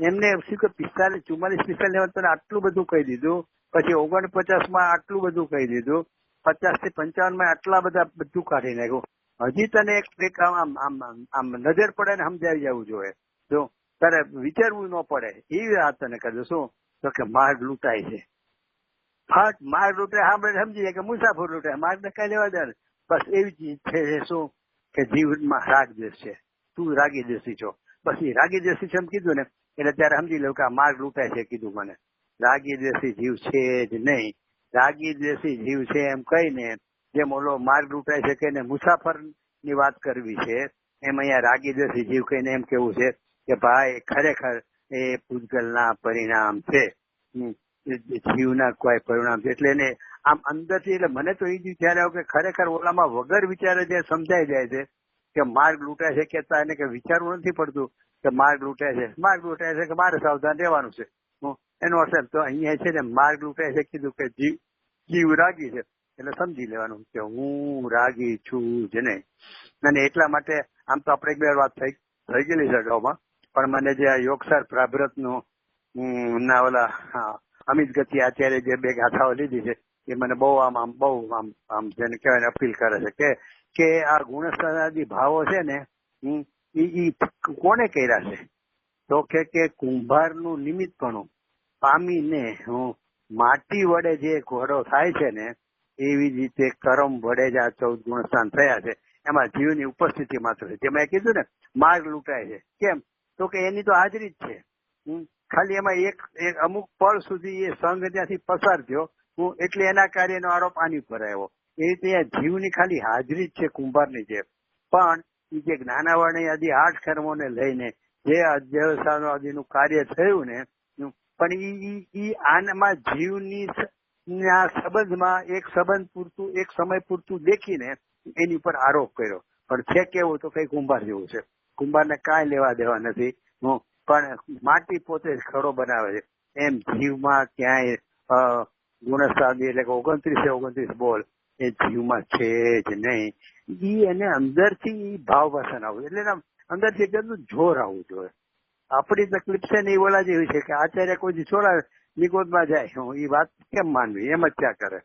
Speaker 2: એમને શું કે 44-45 આટલું બધું કહી દીધું, પછી 49 આટલું બધું કહી દીધું, 50 થી 55 આટલા બધા બધું કાઢી નાખ્યું. હજી તને એક આમ નજર પડે ને સમજાવી જવું જોઈએ. જો તારે વિચારવું ન પડે એવી વાત તને કરજો. શું તો કે માર્ગ લૂંટાય છે. માર્ગ લૂંટાય સાંભળે સમજી જાય કે મુસાફર લૂંટાય, માર્ગ ને કઈ લેવા દે. બસ એવી ચીજ છે. શું કે જીવનમાં રાગ દ્વેષ છે, તું રાગી દ્વેષી છો. બસ એ રાગી દ્વેષી છે એમ કીધું ને એટલે ત્યારે સમજી લઉં કે આ માર્ગ લૂંટાય છે. કીધું મને રાગી દ્વેષી જીવ છે જ નહીં. રાગી દ્વેષી જીવ છે એમ કહીને જેમ ઓલો માર્ગ લૂંટાય છે કહીને મુસાફર ની વાત કરવી છે, એમ અહીંયા રાગી દ્વેષી જીવ કહીને એમ કેવું છે કે ભાઈ ખરેખર એ પૂજગલના પરિણામ છે, જીવના કોઈ પરિણામ છે. એટલે એને આમ અંદરથી એટલે મને તો એ જ વિચાર આવ્યો કે ખરેખર ઓલામાં વગર વિચારે જે સમજાઈ જાય છે કે માર્ગ લૂંટાય છે, કેતા એને કે વિચારવું નથી પડતું કે માર્ગ લૂંટાય છે કે મારે સાવધાન રહેવાનું છે. એનો અર્થ તો અહીંયા છે ને માર્ગ લૂંટાય છે કીધું કે જીવ રાગી છે એટલે સમજી લેવાનું કે હું રાગી છું જ નહીં. અને એટલા માટે આમ તો આપણે એક બે વાત થઈ ગયેલી છે અગાઉમાં, પણ મને જે આ યોગસાર પ્રાભરતનું ના ઓલા અમિત ગતિ આચાર્ય જે બે ગાથાઓ લીધી છે એ મને બહુ આમ જેને કહેવાય અપીલ કરે છે કે આ ગુણસ્થાનાદી ભાવો છે ને ઈ કોને કર્યા છે? તો કે કુંભારનું નિમિત્તપણું પામીને માટી વડે જે ઘોડો થાય છે ને એવી જ રીતે કર્મ વડે જ આ 14 ગુણસ્થાન થયા છે. એમાં જીવની ઉપસ્થિતિ માત્ર છે. જેમાં કીધું ને માર્ગ લૂંટાય છે. કેમ? તો કે એની તો હાજરી જ છે. ખાલી એમાં એક અમુક પળ સુધી એ સંઘ ત્યાંથી પસાર થયો એટલે એના કાર્યનો આરોપ આની પર આવ્યો. એ રીતે જીવની ખાલી હાજરી જ છે કુંભારની જેમ. પણ એ જે જ્ઞાનાવરણી આદિ 8 કર્મોને લઈને જે અધ્યવસાનો આદિનું કાર્ય થયું ને, પણ ઈ આનામાં જીવની સંબંધમાં એક સંબંધ પૂરતું એક સમય પૂરતું દેખીને એની ઉપર આરોપ કર્યો. પણ છે કેવું તો કઈ કુંભાર જેવું છે. કુંભારને કાંઈ લેવા દેવા નથી, પણ માટી પોતે જ ખડો બનાવે છે. એમ જીવમાં ક્યાંય ગુણસ્થાન એટલે કે 29 બોલ એ જીવમાં છે જ નહીં. ઈ એને અંદરથી ભાવ ભાષણ આવવું એટલે અંદરથી એકદમ જોર આવવું જોઈએ. આપણી તકલીફ છે ને એ ઓલા જેવી છે કે આચાર્ય કોઈ છોડાવે નિગોદમાં જાય, એ વાત કેમ માનવી, એમ જ ત્યાં કરે.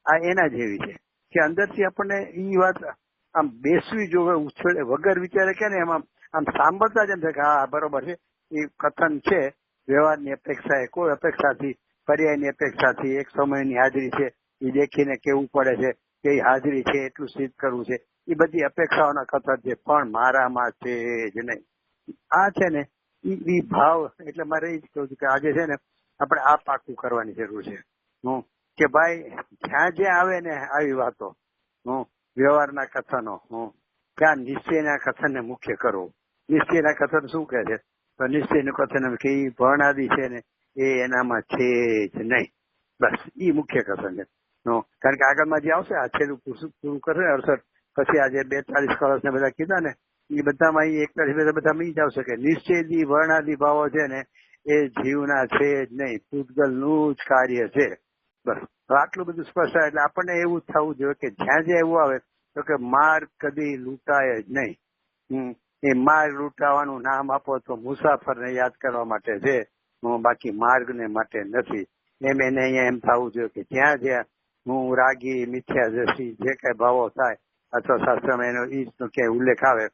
Speaker 2: આ એના જેવી છે કે અંદરથી આપણને એ વાત આમ બેસવી જોવે, ઉછળે વગર વિચારે કે ને એમાં આમ સાંભળતા જ એમ થાય કે હા બરોબર છે. એ કથન છે વ્યવહારની અપેક્ષાએ કોઈ અપેક્ષાથી પર્યાયની અપેક્ષાથી એક સમયની હાજરી છે એ દેખીને કેવું પડે છે કે એ હાજરી છે એટલું સિદ્ધ કરવું છે. એ બધી અપેક્ષાઓના કથન છે, પણ મારામાં છે જ નહીં. આ છે ને એ ભાવ. એટલે મારે એ જ કહું છું કે આજે છે ને આપણે આ પાકું કરવાની જરૂર છે કે ભાઈ જ્યાં આવે ને આવી વાતો વ્યવહારના કથનો ત્યાં નિશ્ચયના કથનને મુખ્ય કરવું. નિશ્ચયના કથન શું કહે છે? તો નિશ્ચયનું કથન કે એ ભણાદી છે ને એ એનામાં છે જ નહીં. બસ એ મુખ્ય કથન છે. કારણ કે આગળમાં જે આવશે આ છેલ્લું પૂરું કરે 68 પછી આજે 42 કળશ ને બધા કીધા ને એ બધામાં 41 બધા મી જ આવશે કે નિશ્ચયદી વર્ણાદી ભાવો છે ને એ જીવના છે જ નહીં, પૂતગલનું જ કાર્ય છે. બસ આટલું બધું સ્પષ્ટ એટલે આપણને એવું થવું જોઈએ કે જ્યાં જ્યાં એવું આવે તો કે માર્ગ કદી લૂંટાય જ નહીં. એ માર્ગ લૂંટાવાનું નામ આપો તો મુસાફરને યાદ કરવા માટે છે, બાકી માર્ગને માટે નથી. એને અહીંયા એમ થવું જોઈએ કે જ્યાં જ્યાં હું રાગી મિથ્યાદર્શી જે કઈ ભાવો થાય અથવા શાસ્ત્રમાં એનો ઈજનો ક્યાંય ઉલ્લેખ આવે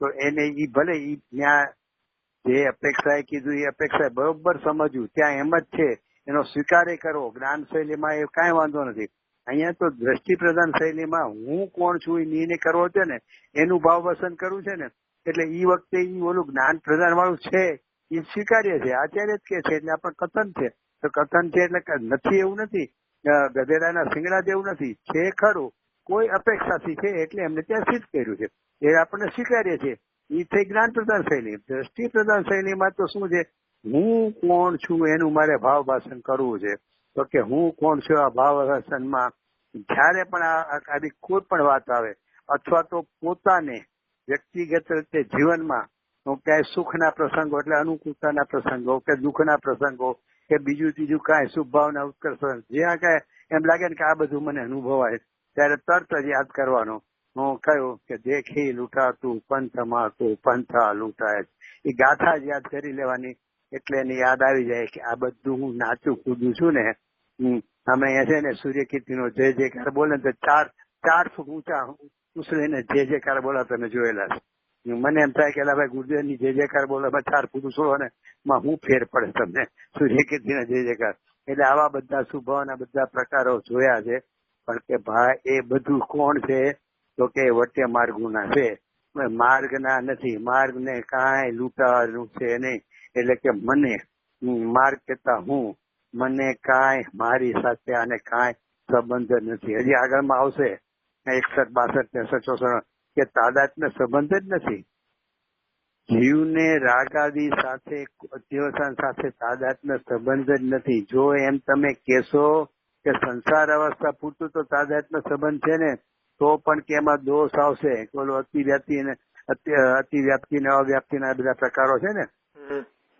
Speaker 2: તો એને ઈ ભલે ઈ ત્યાં જે અપેક્ષાએ કીધું એ અપેક્ષા બરોબર સમજવું, ત્યાં એમ જ છે એનો સ્વીકાર કરવો. જ્ઞાન શૈલીમાં એ કાંઈ વાંધો નથી. અહીંયા તો દ્રષ્ટિ પ્રધાન શૈલીમાં હું કોણ છું એ નિર્ણય કરવો છે ને, એનું ભાવ વસન કરવું છે ને, એટલે ઈ વખતે ઈ ઓલું જ્ઞાન પ્રધાન વાળું છે એ સ્વીકાર્ય છે, આચાર્ય જ કે છે એટલે આપણે કથન છે. તો કથન છે એટલે નથી એવું નથી, ગધેડાના શિંગડા જેવું નથી, છે ખરું, કોઈ અપેક્ષાથી છે એટલે એમને ત્યાં સિદ્ધ કર્યું છે, એ આપણને સ્વીકાર્ય છે. એ થઈ જ્ઞાન પ્રધાન શૈલી. દ્રષ્ટિ પ્રધાન શૈલીમાં તો શું છે, હું કોણ છું એનું મારે ભાવ ભાષણ કરવું છે. તો કે હું કોણ છું આ ભાવ ભાષણમાં જયારે પણ આવી કોઈ પણ વાત આવે અથવા તો પોતાને વ્યક્તિગત રીતે જીવનમાં ક્યાંય સુખના પ્રસંગો એટલે અનુકૂળતાના પ્રસંગો કે દુઃખના પ્રસંગો કે બીજું ત્રીજું કાંઈ શુભ ભાવના ઉત્કર્ષ જ્યાં કાંઈ એમ લાગે ને કે આ બધું મને અનુભવાય ત્યારે તરત જ યાદ કરવાનો. હું કહ્યું કે દેખી લૂંટાતું પંથમાં તું પંથા લૂંટાય. એ ગાથા જ યાદ કરી લેવાની એટલે એને યાદ આવી જાય કે આ બધું હું નાચું કૂદું છું ને. અમે અહીંયા છે ને સૂર્યકીર્તિનો જય જયકાર બોલે તો 4 ફૂટ ઊંચા ઉછળીને જય જયકાર બોલા તમે જોયેલા છે. મને એમ થાય કે ભાઈ ગુરુદેવની જય જયકાર બોલવામાં 4 ફૂટ ઉછળો ને માં હું ફેર પડે તમને સૂર્યકીર્તિના જય જયકાર. એટલે આવા બધા સ્વભાવના બધા પ્રકારો જોયા છે. પણ કે ભાઈ એ બધું કોણ છે તો કે વટ્ય માર્ગોના છે, માર્ગના નથી. માર્ગને કાંઈ લૂંટાવાનું છે નહીં. એટલે કે મને માર્ગ કેતા હું, મને કાંઈ મારી સાથે આને કાંઈ સંબંધ નથી. હજી આગળમાં આવશે 61, 62, 63, 64 કે તાદાત્મ્ય સંબંધ જ નથી. જીવને રાગાદી સાથે અધ્યવસાન સાથે તાદાત્મ્ય સંબંધ જ નથી. જો એમ તમે કહેશો કે સંસાર અવસ્થા પૂરતું તો તાદાત્મ્ય સંબંધ છે ને તો પણ કે એમાં દોષ આવશે. ઓલો અતિવ્યાપ્તિ ને અવ્યાપ્તિ ના બધા પ્રકારો છે ને,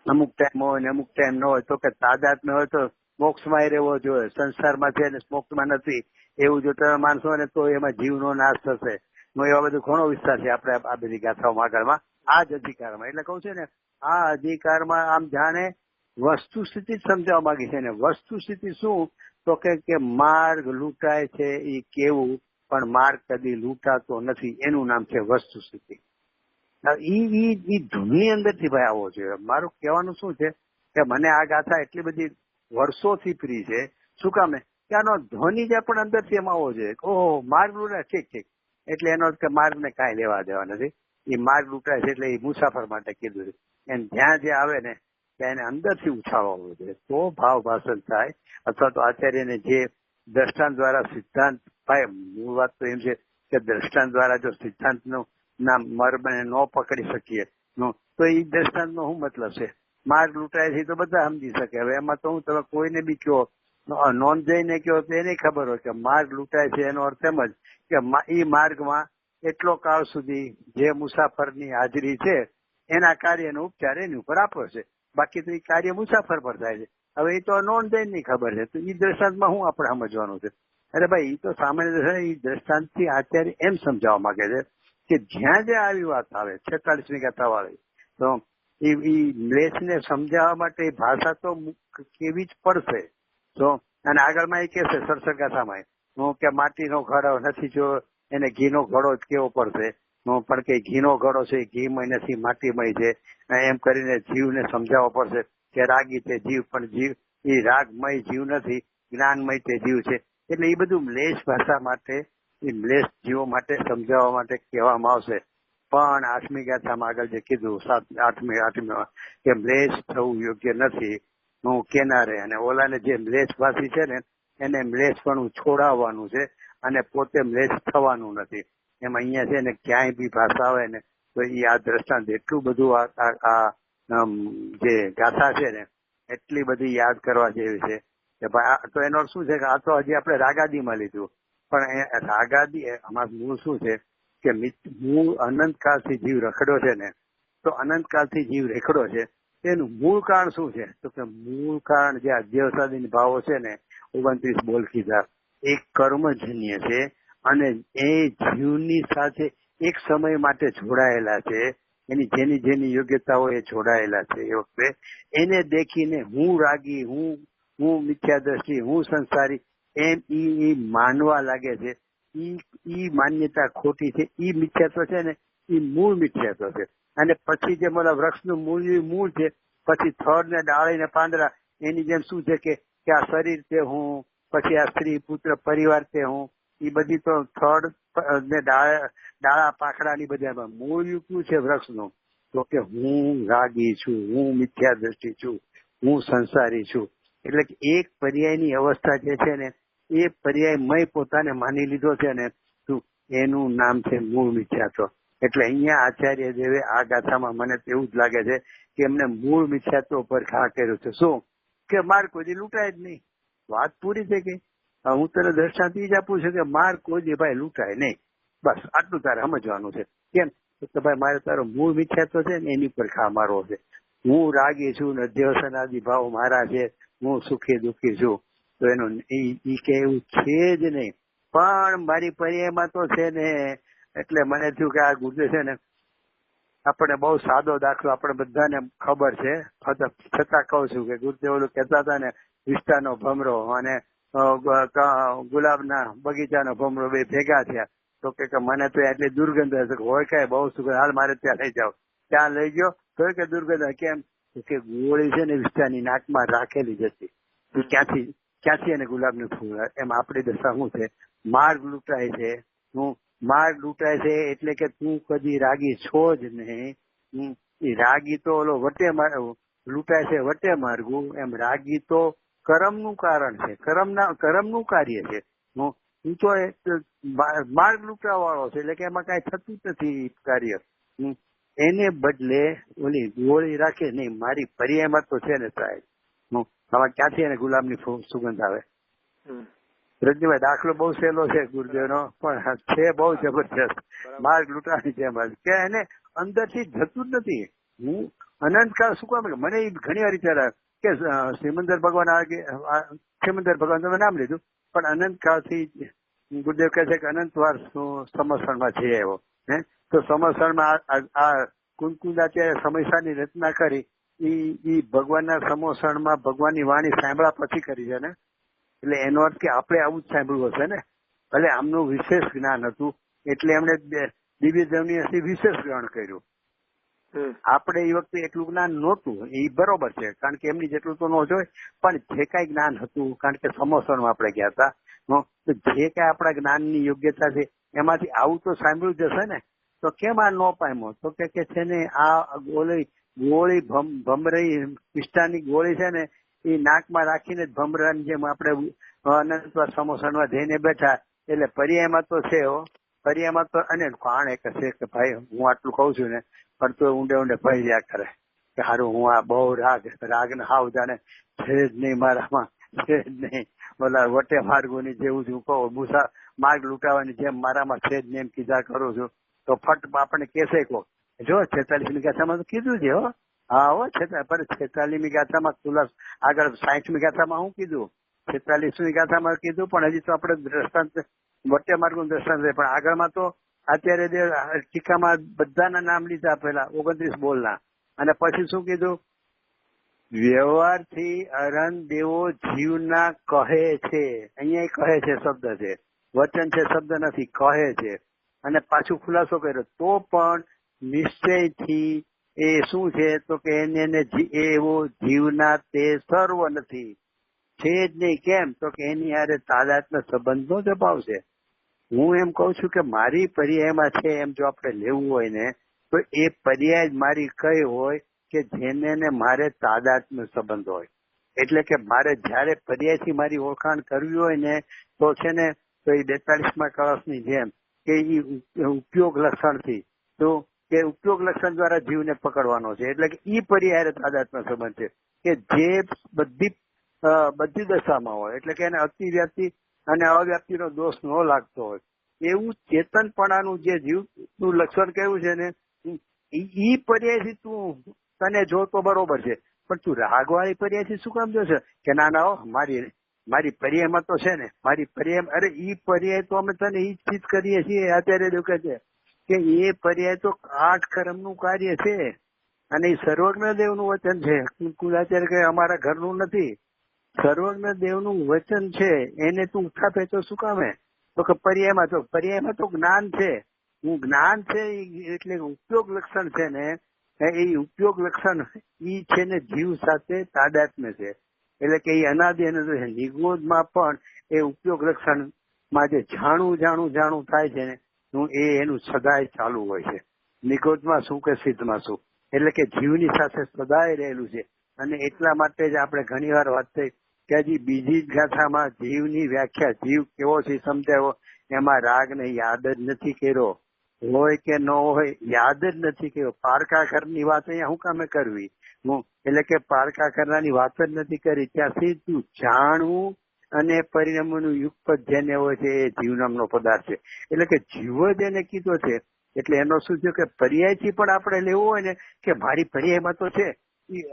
Speaker 2: અમુક ટાઈમ હોય ને અમુક ટાઈમ ન હોય. તો કે તાદાત્મ્ય હોય તો મોક્ષમાં રહેવો જોઈએ, સંસારમાં છે ને મોક્ષમાં નથી એવું જો તમે માનશો ને તો એમાં જીવનો નાશ થશે. એવા બધું ઘણો વિસ્તાર છે આપણે આ બધી ગાથાઓમાં આગળમાં આ જ અધિકારમાં. એટલે કહું છે ને આ અધિકારમાં આમ જાણે વસ્તુ સ્થિતિ જ સમજાવવા માંગી છે ને. વસ્તુ સ્થિતિ શું તો કે માર્ગ લૂંટાય છે એ કેવું, પણ માર્ગ કદી લૂંટાતો નથી એનું નામ છે વસ્તુ સ્થિતિ. ઈ ધૂનની અંદરથી ભાઈ આવવો જોઈએ. મારું કહેવાનું શું છે કે મને આ ગાથા એટલી બધી વર્ષોથી પ્રિય છે. શું કામે કે આનો ધ્વનિ જે પણ અંદરથી એમ આવવો જોઈએ. ઓહો માર્ગ લૂંટાય, ઠીક એટલે એનો કે માર્ગને કાંઈ લેવા દેવા નથી. એ માર્ગ લૂંટાય છે એટલે એ મુસાફર માટે કીધું છે. એને જ્યાં જે આવે ને ત્યાં એને અંદરથી ઉછાળવો આવવો જોઈએ તો ભાવ ભાષણ થાય. અથવા તો આચાર્યને જે દ્રષ્ટાંત દ્વારા સિદ્ધાંત ભાઈ મૂળ વાત તો એમ છે કે દ્રષ્ટાંત દ્વારા જો સિદ્ધાંતનું ના મર્મને ન પકડી શકીએ તો એ દ્રષ્ટાંતનો શું મતલબ છે? માર્ગ લૂંટાય છે તો બધા સમજી શકે. હવે એમાં તો હું તમે કોઈને બી કહો નોંધ જઈને કહો તો એને ખબર હોય કે માર્ગ લૂંટાય છે એનો અર્થ એમ જ કે એ માર્ગમાં એટલો કાળ સુધી જે મુસાફરની હાજરી છે એના કાર્યનો ઉપચાર એની ઉપર આપો છે. બાકી તો એ કાર્ય મુસાફર પર થાય છે. હવે એ તો નોંધ જઈને ખબર છે તો એ દ્રષ્ટાંતમાં શું આપણે સમજવાનું છે? અરે ભાઈ એ તો સામાન્ય એ દ્રષ્ટાંતથી આચાર્ય એમ સમજાવવા માંગે છે કે જ્યાં જ્યાં આવી વાત આવે 46મી ગાથા વાળી તો એ મ્લેચ્છને સમજાવવા માટે ભાષા તો કેવી જ પડશે. તો અને આગળમાં એ કહેશે 67 ગાથામાં કે માટીનો ઘડો નથી જો એને ઘીનો ઘડો જ કેવો પડશે. પણ કે ઘીનો ઘડો છે ઘીમય નથી માટીમય છે એમ કરીને જીવને સમજાવવો પડશે કે રાગી તે જીવ પણ જીવ એ રાગમય જીવ નથી, જ્ઞાનમય તે જીવ છે. એટલે એ બધું મ્લેચ્છ ભાષા માટે એ મ્લેચ્છ જીવો માટે સમજાવવા માટે કહેવામાં આવશે. પણ 8મી ગાથામાં આગળ જે કીધું 8મી કે મ્લેચ્છ થવું યોગ્ય નથી હું કેનારે. અને ઓલાને જે મ્લેચ્છ ભાષી છે ને એને મ્લેચ્છપણું છોડાવવાનું છે અને પોતે મ્લેચ્છ થવાનું નથી. એમ અહીંયા છે ને ક્યાંય બી ભાષા આવે ને તો એ આ દ્રષ્ટાંત એટલું બધું આ જે ગાથા છે ને એટલી બધી યાદ કરવા જેવી છે કે ભાઈ તો એનો શું છે કે આ તો હજી આપણે રાગાદીમાં લીધું. પણ રાગાદી આમાં મૂળ શું છે કે હું અનંતકાળથી જીવ રખડ્યો છે ને, તો અનંતકાળથી જીવ રેખડો છે એનું મૂળ કારણ શું છે? તો કે મૂળ કારણ જે અધ્યવસાદી ભાવો છે ને 29 બોલ કીધા, એ કર્મજન્ય છે અને એ જીવની સાથે એક સમય માટે જોડાયેલા છે. એની જેની યોગ્યતાઓ એ જોડાયેલા છે. એ વખતે એને દેખીને હું રાગી, હું મિથ્યા દ્રષ્ટિ, હું સંસારી એમ ઈ માનવા લાગે છે. ઈ માન્યતા ખોટી છે. ઈ મિથ્યાત્વ છે ને, ઈ મૂળ મિથ્યાત્વ છે. અને પછી જે મારા વૃક્ષનું મૂળ છે, પછી થડ ને ડાળી ને પાંદડા એની જેમ શું છે કે આ શરીર તે હું, પછી આ સ્ત્રી પુત્ર પરિવાર તે હું, એ બધી તો થડ ને ડાળા પાંખડા ની બધા મૂળ યુક્ત છે વૃક્ષનું. તો કે હું રાગી છું, હું મિથ્યા દ્રષ્ટિ છું, હું સંસારી છું. એટલે કે એક પર્યાયની અવસ્થા જે છે ને, એ પર્યાય મય પોતાને માની લીધો છે ને, એનું નામ છે મૂળ મિથ્યાત્વ. એટલે અહીંયા આચાર્ય દેવે આ ગાથામાં મને તો એવું જ લાગે છે કે એમને મૂળ મિથ્યાત્વ પર ઘા કર્યો છે. શું કે માર કોઈ લૂંટાય જ નહીં. વાત પૂરી થઈ ગઈ. હું તને દ્રષ્ટાંત જ આપું છું કે માર કોઈ ભાઈ લૂંટાય નહીં. બસ આટલું તારે સમજવાનું છે. કેમ તો ભાઈ મારે તારો મૂળ મિથ્યાત્વ છે ને એની પર ઘા મારવો છે. હું રાગી છું ને અધ્યવસાનાદી ભાવ મારા છે, હું સુખી દુઃખી છું, તો એનું ઈ કે એવું છે જ નહીં. પણ મારી પર્યાયમાં તો છે ને. એટલે મને થયું કે આ ગુરુદેવ છે ને, આપણે બહુ સાદો દાખલો આપણે બધાને ખબર છે, છતાં કહું છું કે ગુરુદેવ ઓલું કહેતા હતા ને, વિસ્તારનો ભમરો અને ગુલાબના બગીચાનો ભમરો બે ભેગા થયા. તો કે મને તો એટલી દુર્ગંધ હશે, હોય કઈ બહુ સુગંધ, હાલ મારે ત્યાં લઈ જાવ. ત્યાં લઈ ગયો તો કે દુર્ગંધ. કેમ કે ગોળી છે ને વિસ્તારની નાકમાં રાખેલી જ હતી. ક્યાંથી એને ગુલાબનું ફૂલ. એમ આપણી દશા શું છે? માર્ગ લૂંટાય છે. માર્ગ લૂંટાય છે એટલે કે તું કદી રાગી છો જ નહીં. રાગી તો ઓલો વટે લૂંટાય છે વટે માર્ગું. એમ રાગી તો કર્મનું કારણ છે, કર્મનું કાર્ય છે. તું તો માર્ગ લૂંટવા વાળો છે, એટલે કે એમાં કઈ થતું જ નથી કાર્ય. એને બદલે ઓલી ગોળી રાખે નહીં. મારી પર્યાયમાં તો છે ને સાહેબ, આમાં ક્યાંથી એને ગુલાબની સુગંધ આવે? રજનીભાઈ દાખલો બહુ સહેલો છે ગુરુદેવ નો, પણ છે બહુ જબરજસ્ત. માર્ગ લૂંટવાની જેમ કે એને અંદરથી જતું જ નથી. હું અનંતકાળ શું કામ? મને ઘણી વાર વિચાર કે સિમંદર ભગવાન સિમંદર ભગવાન તમે નામ લીધું, પણ અનંતકાળથી ગુરુદેવ કહે છે કે અનંત વાર સમસણમાં જઈ આવ્યો. તો સમસણમાં આ કુંકુંદાચાર્ય સમયસાની રચના કરી, ઈ ભગવાનના સમોસણમાં ભગવાનની વાણી સાંભળ્યા પછી કરી છે ને. એટલે એનો અર્થ કે આપણે આવું જ સાંભળવું હશે ને. ભલે આમનું વિશેષ જ્ઞાન હતું એટલે એમણે દિવ્ય દેવની વિશેષ ગ્રહણ કર્યું. આપણે એ વખતે એટલું જ્ઞાન નહોતું, એ બરોબર છે, કારણ કે એમની જેટલું તો ન જોય. પણ જે કઈ જ્ઞાન હતું, કારણ કે સમોસણમાં આપણે ગયા હતા, તો જે કઈ આપણા જ્ઞાનની યોગ્યતા છે એમાંથી આવું તો સાંભળ્યું જ હશે ને. તો કેમ આ ન પામ્યો? તો કે છે ને આ ગોળી ભમરી પિસ્તાની ગોળી છે ને, એ નાકમાં રાખીને જ ભમરાની જેમ આપણે અનંતવાર સમોસણમાં જઈને બેઠા. એટલે પર્યાયમાં તો છે પર્યાયમાં તો. અને કોણ એક છે કે ભાઈ હું આટલું કઉ છું ને, પણ તો ઊંડે ભર્યા કરે કે હારું હું આ બહુ રાગ ને હાવ જાણે છે જ નહીં મારામાં, છે જ નહીં. બોલા વટે માર્ગોની જેવું જ હું કહું, મૂસા માર્ગ લૂંટાવાની જેમ મારામાં છે જ નહીં એમ કીધા કરું છું. તો ફટ આપણને કેસે કહો જો 46મી ગાથામાં તો કીધું છે. હા હો 46મી ગાથામાં ખુલાસ આગળ 60મી ગાથામાં હું કીધું, 46મી ગાથામાં કીધું, પણ હજી તો આપણે દ્રષ્ટાંત વટે માર્ગનું દ્રષ્ટાંત છે. પણ આગળમાં તો અત્યારે ટીકામાં બધાના નામ લીધા, પેલા 29 બોલના. અને પછી શું કીધું? વ્યવહારથી અરન દેવો જીવના કહે છે. અહીંયા કહે છે શબ્દ છે, વચન છે શબ્દ નથી, કહે છે. અને પાછું ખુલાસો કર્યો તો પણ નિશ્ચયથી એ શું છે? તો કે એને એવો જીવના તે સર્વ નથી, છે જ નહીં. કેમ? તો કે એની હારે તાદાત્મ્ય સંબંધનો જ અભાવ છે. હું એમ કઉ છું કે મારી પર્યાયમાં છે એમ જો આપણે લેવું હોય ને, તો એ પર્યાય મારી કઈ હોય કે જેને મારે તાદાત્મ્ય સંબંધ હોય. એટલે કે મારે જયારે પર્યાયથી મારી ઓળખાણ કરવી હોય ને, તો છે ને તો એ 42મા કળશની જેમ કે ઉપયોગ લક્ષણથી, તો કે ઉપયોગ લક્ષણ દ્વારા જીવને પકડવાનો છે. એટલે કે ઈ પર્યાય તાદાત્મ્ય સંબંધ છે કે જે બધી દશામાં હોય. એટલે કે એને અતિવ્યાપ્તિ અને અવ્યાપ્તિનો દોષ ન લાગતો હોય. એવું ચેતનપણાનું જે જીવનું લક્ષણ કેવું છે ને, ઈ પર્યાયથી તું તને જો તો બરોબર છે, પણ તું રાગવાળી પર્યાયથી શું કામ જોશે કે ના ના મારી પર્યાયમાં તો છે ને, મારી પર્યાય, અરે ઈ પર્યાય તો અમે તને ઈ જ કરીએ છીએ. આચાર્ય દેવ કહે છે કે એ પર્યાય તો 8 કર્મનું કાર્ય છે અને એ સર્વજ્ઞ દેવનું વચન છે. કુલાચાર્ય કહે અમારા ઘરનું નથી, સર્વજ્ઞ દેવનું વચન છે, એને તું ઉઠાપે તો શું કામે? તો કે પર્યાયમાં તો જ્ઞાન છે. હું જ્ઞાન છે એટલે ઉપયોગ લક્ષણ છે ને, એ ઉપયોગ લક્ષણ ઈ છે ને જીવ સાથે તાદાત્મ્ય છે. એટલે કે એ અનાદિ નિગોદમાં પણ એ ઉપયોગ લક્ષણ માં જે જાણું થાય છે ને, એનું સદાય ચાલુ હોય છે. નિગોદમાં શું કે સિદ્ધમાં શું, એટલે કે જીવની સાથે સદાય રહેલું છે. અને એટલા માટે જ આપણે ઘણી વાર વાત થઈ કે હજી બીજી જ ગાથામાં જીવની વ્યાખ્યા, જીવ કેવો છે સમજાવો, એમાં રાગને યાદ જ નથી કર્યો, હોય કે ન હોય યાદ જ નથી કર્યો. પારકા ઘરની વાત અહીંયા હું કામે કરવી? એટલે કે પારકા કરવાની વાત જ નથી કરી. ત્યાંથી તું જાણવું અને પરિણામોનું યુગપદ જેને હોય છે એ જીવ નામનો પદાર્થ છે. એટલે કે જીવ જ એને કીધો છે. એટલે એનો શું થયું કે પર્યાયથી પણ આપણે લેવું હોય ને કે મારી પર્યાયમાં તો છે,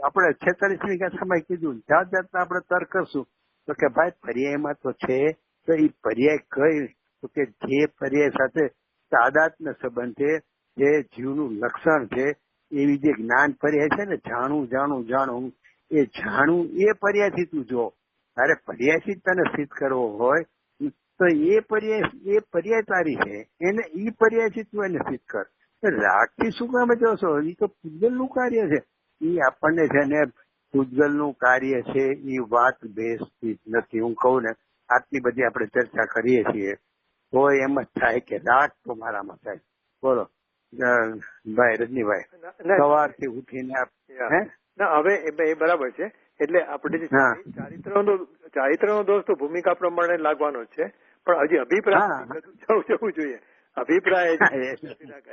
Speaker 2: આપણે 46મી ગાથામાં કીધું, જાત જાતના આપણે તર્ક કરશું તો કે ભાઈ પર્યાયમાં તો છે, તો એ પર્યાય કઈ? તો કે જે પર્યાય સાથે તાદાત્મ્ય સંબંધ છે, જે જીવનું લક્ષણ છે, એવી જે જ્ઞાન પર્યાય છે ને, જાણું એ પર્યાયથી તું જો. તારે પર્યાયથી તને સિદ્ધ કરવો હોય તો એ પર્યાય તારી છે, એને ઈ પર્યાયથી તું એને સિદ્ધ કર. રાગથી શું કામે જોશો? એ તો પૂજલનું કાર્ય છે. એ આપણને છે ને પૂજલનું કાર્ય છે, એ વાત બેસતી નથી. હું કહું ને, આટલી બધી આપણે ચર્ચા કરીએ છીએ તો એમ જ થાય કે રાગ તો મારામાં થાય. બોલો ભાઈ રજનીભાઈ, સવારથી ઉઠીને
Speaker 3: હવે એ બરાબર છે. એટલે આપણે જે ચારિત્રનો દોષ તો ભૂમિકા પ્રમાણે લાગવાનો જ છે, પણ હજી અભિપ્રાય જવું જોઈએ. અભિપ્રાય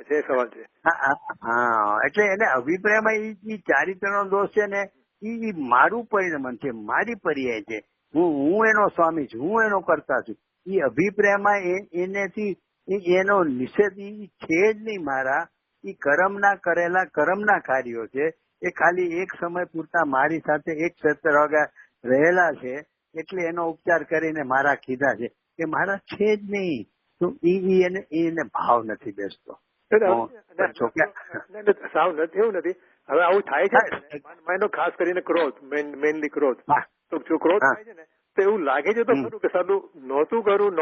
Speaker 3: છે સવાલ છે.
Speaker 2: હા, એટલે એને અભિપ્રાયમાં એ ચારિત્રનો દોષ છે ને, એ મારું પરિણમન છે, મારી પર્યાય છે. હું એનો સ્વામી છું, હું એનો કરતા છું. એ અભિપ્રાયમાં એનેથી એનો નિષેધ છે જ નહીં. મારા એ કરેલા કર્મના કાર્યો છે. એ ખાલી એક સમય પૂરતા મારી સાથે એક ક્ષેત્ર રહેલા છે, એટલે એનો ઉપચાર કરીને મારા કીધા છે. એ મારા છે જ નહીં. તો એને ભાવ નથી બેસતો.
Speaker 3: સાવ નથી, એવું નથી. હવે આવું થાય છે એનો ખાસ કરીને ક્રોધ, મેનલી ક્રોધ. તો જો ક્રોધ થાય છે ને તો એવું લાગે છે તો ખરું કે સારું નહોતું કરું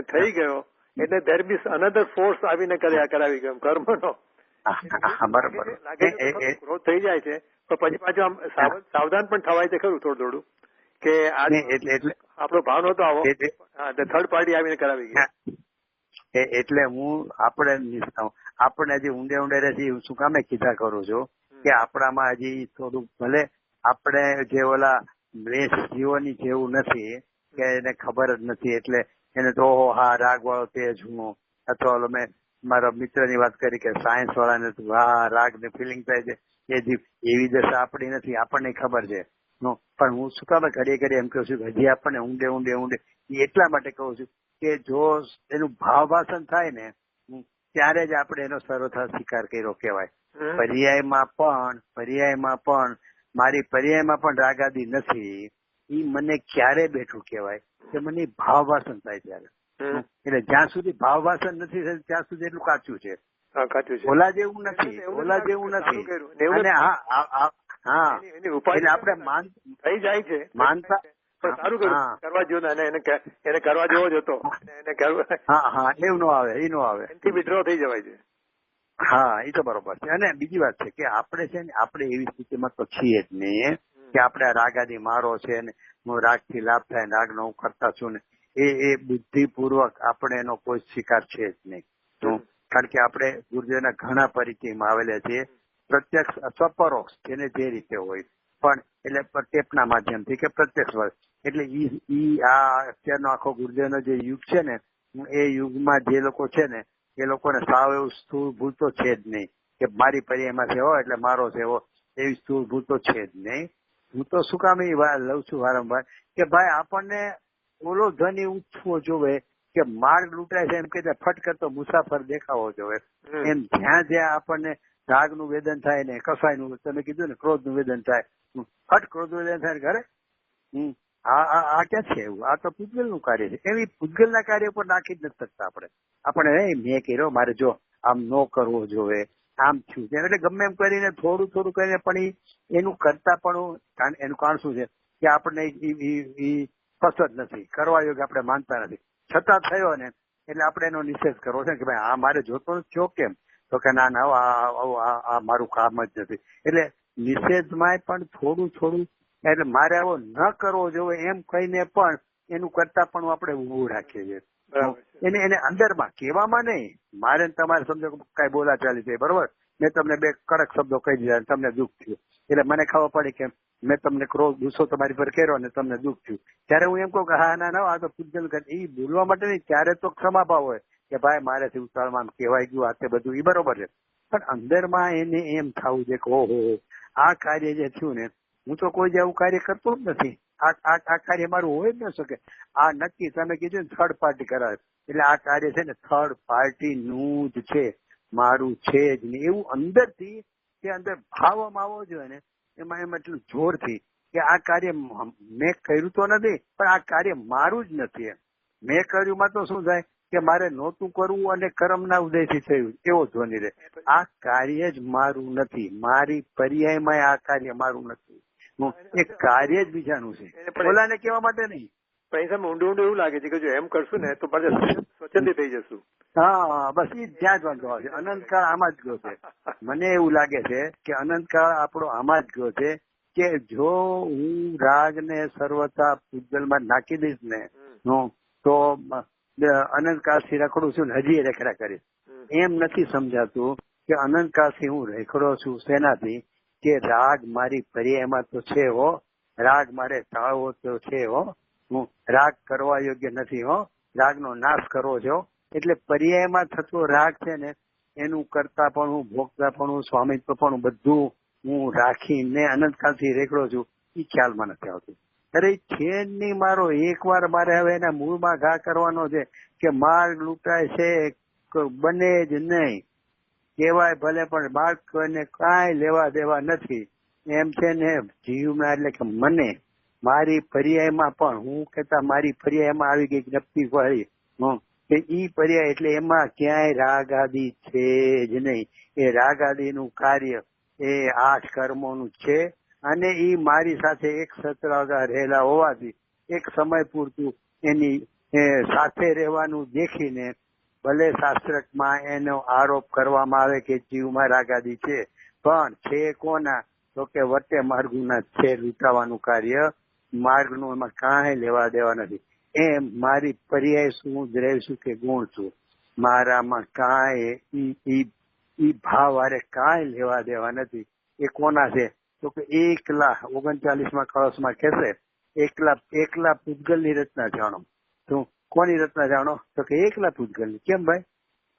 Speaker 3: થઈ ગયો, એટલે ધેર બી અનધર ફોર્સ આવીને કરાવી ગયો કર્મનો. ક્રોધ થઈ જાય છે તો પછી પાછું આમ સાવધાન પણ થવાય છે ખરું થોડું કે આપણો ભાવ નહોતો આવો, થર્ડ પાર્ટી આવીને કરાવી ગયા.
Speaker 2: એટલે આપણે હજી ઊંડે રહેતી શું કામે કીધા કરું છું કે આપણામાં હજી થોડુંક, ભલે આપણે જે ઓલા બ્લેસ જીવોની જેવું નથી કે એને ખબર જ નથી, એટલે એને તો હા રાગ વાળો તેજ હું, અથવા મેં મારા મિત્રની વાત કરી કે સાયન્સ વાળાને હા રાગ ને ફિલિંગ થાય છે, એવી દશા આપણી નથી, આપણને ખબર છે. પણ હું શું કામ ઘડીએ એમ કહું છું કે હજી આપણને ઊંડે એટલા માટે કહું છું કે જો એનું ભાવભાષણ થાય ને ત્યારે જ આપણે એનો સર્વથા સ્વીકાર કર્યો કહેવાય. પર્યાયમાં પણ મારી પર્યાયમાં પણ રાગાદી નથી, એ મને ક્યારે બેઠું કહેવાય કે મને ભાવભાષણ થાય ત્યારે. એટલે જ્યાં સુધી ભાવભાષણ નથી થયું ત્યાં સુધી એટલું કાચું છે, ઓલા જેવું નથી. અને હા એટલે આપણે
Speaker 3: થઈ જાય છે માનતા સારું કરવા જેવું, એને કરવા જેવો જ હતો.
Speaker 2: હા એવું નો આવે, એ નો આવે,
Speaker 3: એનાથી વિડ્રો થઈ જવાય છે.
Speaker 2: હા એ તો બરોબર છે. અને બીજી વાત છે કે આપણે છે ને, આપણે એવી સ્થિતિમાં તો છીએ જ નહીં કે આપણે રાગાદી મારો છે ને હું રાગથી લાભ થાય, રાગનો હું કરતા છું ને, એ બુદ્ધિપૂર્વક આપણે એનો કોઈ સ્વીકાર છે જ નહીં. કારણ કે આપણે ગુરુદેવના ઘણા પરિચયમાં આવેલા છીએ, પ્રત્યક્ષ અથવા પરોક્ષ, જેને જે રીતે હોય, પણ એટલે ટેપના માધ્યમથી કે પ્રત્યક્ષ હોય. એટલે આ અત્યારનો આખો ગુરુદેવનો જે યુગ છે ને, એ યુગમાં જે લોકો છે ને એ લોકોને સાવ એવું સ્થૂળ ભૂલ તો છે જ નહીં કે મારી પર્યાયમાં છે એટલે મારો છે એવી સ્થૂળ ભૂલ તો છે જ નહીં. હું તો શું કામ એ લઉં છું વારંવાર કે ભાઈ આપણને ઓલો ધની ઉઠવો જોવે કે માર્ગ લૂંટાય છે એમ કે ફટ કરતો મુસાફર દેખાવો જોઈએ. એમ જ્યાં જ્યાં આપણને રાગનું વેદન થાય ને કસાયનું, તમે કીધું ને ક્રોધનું વેદન થાય, ફટ ક્રોધ વેદન થાય ઘરે આ ક્યાં છે એવું? આ તો પૂતગલનું કાર્ય છે. એવી પૂતગલના કાર્ય ઉપર નાખી જ નથી શકતા આપણે મેં કર્યો મારે જો આમ ન કરવો જોઈએ, આમ થયું છે એટલે ગમે એમ કરીને થોડું થોડું કરીને પણ એનું કરતા પણ એનું કારણ શું છે કે આપણને પસંદ નથી, કરવા યોગ્ય આપણે માનતા નથી, છતાં થયો ને એટલે આપણે એનો નિષેધ કરવો છે કે ભાઈ આ મારે જોતો છો કેમ? તો કે ના આ મારું કામ જ નથી. એટલે નિષેધમાં પણ થોડું થોડું એટલે મારે આવો ન કરવો જોઈએ એમ કહીને પણ એનું કરતા પણ આપણે ઉભું રાખીએ છીએ. એને અંદરમાં કહેવામાં નહીં, મારે તમારે સમજો કઈ બોલાચાલી છે બરોબર, મેં તમને બે કડક શબ્દો કહી દીધા તમને દુઃખ થયું, એટલે મને ખબર પડી કે મેં તમને ક્રોધ ગુસ્સો તમારી પર કર્યો અને તમને દુઃખ થયું, ત્યારે હું એમ કહું કે હા ના આ તો પૂજલ એ બોલવા માટે નહીં, ત્યારે તો ક્ષમાભાવ હોય કે ભાઈ મારેથી ઉતાળમાં કહેવાય ગયું આ તે બધું એ બરોબર છે, પણ અંદરમાં એને એમ થવું છે કે ઓહો આ કાર્ય જે થયું ને હું તો કોઈ જે આવું કાર્ય કરતો જ નથી, આ કાર્ય મારું હોય જ ન શકે. આ નક્કી તમે કીધું ને થર્ડ પાર્ટી કરાવે, એટલે આ કાર્ય છે ને થર્ડ પાર્ટી નું જ છે, મારું છે જ નહીં એવું અંદરથી તે અંદર ભાવમાં આવવો જોઈએ ને એમ એટલું જોરથી કે આ કાર્ય મેં કર્યું તો નથી પણ આ કાર્ય મારું જ નથી. મેં કર્યું માં તો શું થાય કે મારે નહોતું કરવું અને કર્મના ઉદયથી થયું એવો ધ્વનિ રહે. આ કાર્ય જ મારું નથી, મારી પર્યાયમાં આ કાર્ય મારું નથી, એ કાર્ય જ બીજાનું છે, ઓલાને કહેવા માટે નહીં.
Speaker 3: પૈસા ઊંડું ઊંડું એવું લાગે છે કે જો એમ કરશું ને તો સ્વચ્છંદી થઈ જશું.
Speaker 2: હા બસ એ ત્યાં જ વાંધો આવે છે. અનંતકાળ આમાં જ ગયો છે. મને એવું લાગે છે કે અનંતકાળ આપણો આમાં જ ગયો છે કે જો હું રાગ ને સર્વતા પૂજલમાં નાખી દઈશ ને તો અનંતકાળથી રખડું છું ને હજી રેખડા કરીશ. એમ નથી સમજાતું કે અનંતકાળથી હું રેખડો છું શેનાથી કે રાગ મારી પર્યાયમાં તો છે હો, રાગ મારે ટાળવો તો છે હો, હું રાગ કરવા યોગ્ય નથી હો, રાગનો નાશ કરવો છો. એટલે પર્યાયમાં થતો રાગ છે ને એનું કરતા પણ હું ભોગતા પણ હું સ્વામિત્વ પણ બધું હું રાખીને અનંતકાળથી રેખડો છું એ ખ્યાલમાં નથી આવતું. અરે છે જ નહીં મારો. એકવાર મારે હવે એના મૂળમાં ઘા કરવાનો છે કે માર્ગ લૂંટાય છે બને જ નહીં, કહેવાય ભલે પણ બાળકોને કાંઈ લેવા દેવા નથી એમ છે ને જીવમાં. એટલે કે મને મારી પર્યાયમાં પણ હું કહેતા મારી પર્યાયમાં આવી ગઈ જ્ઞપ્તિ વાળી કે ઈ પર્યાય એટલે એમાં ક્યાંય રાગ આદિ છે જ નહીં. એ રાગ આદિનું કાર્ય એ 8 કર્મોનું છે અને ઈ મારી સાથે એક સતરાગા રહેલા હોવાથી એક સમય પૂરતું એની સાથે રહેવાનું દેખીને ભલે શાસ્ત્રમાં એનો આરોપ કરવામાં આવે કે જીવમાં રાગાદી છે પણ છે કોના તો કે વટે માર્ગુના છે લૂંટાવાનું કાર્ય, માર્ગનું એમાં કાંઈ લેવા દેવા નથી. એમ મારી પર્યાય શું દ્રવ્ય છું કે ગુણ છું, મારામાં કાંઈ ઈ ભાવ હારે કાંઈ લેવા દેવા નથી. એ કોના છે તો કે 1,39 કળશમાં કહેશે એકલા પૂતગલની રચના જાણો. તો કોની રચના જાણો તો કે એકલા પૂતગલની. કેમ ભાઈ?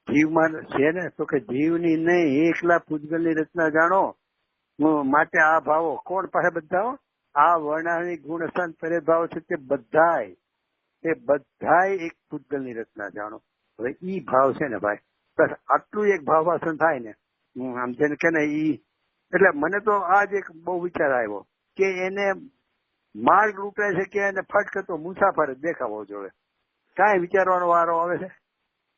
Speaker 2: જીવમાં છે ને તો કે જીવની નહીં, એકલા પૂતગલની રચના જાણો. માટે આ ભાવો કોણ પાસે બધા? આ વર્ણાની ગુણ સ્થાન પરે ભાવ છે તે બધાય એક પૂતગલની રચના જાણો. હવે ઈ ભાવ છે ને ભાઈ, બસ આટલું એક ભાવાસન થાય ને આમ જેને કે ને ઈ. એટલે મને તો આજ એક બહુ વિચાર આવ્યો કે એને માર્ગ લૂંટાય છે કે એને ફટ કરતો મુસાફર જ દેખાવો જોઈએ. કાંઈ વિચારવાનો વારો આવે છે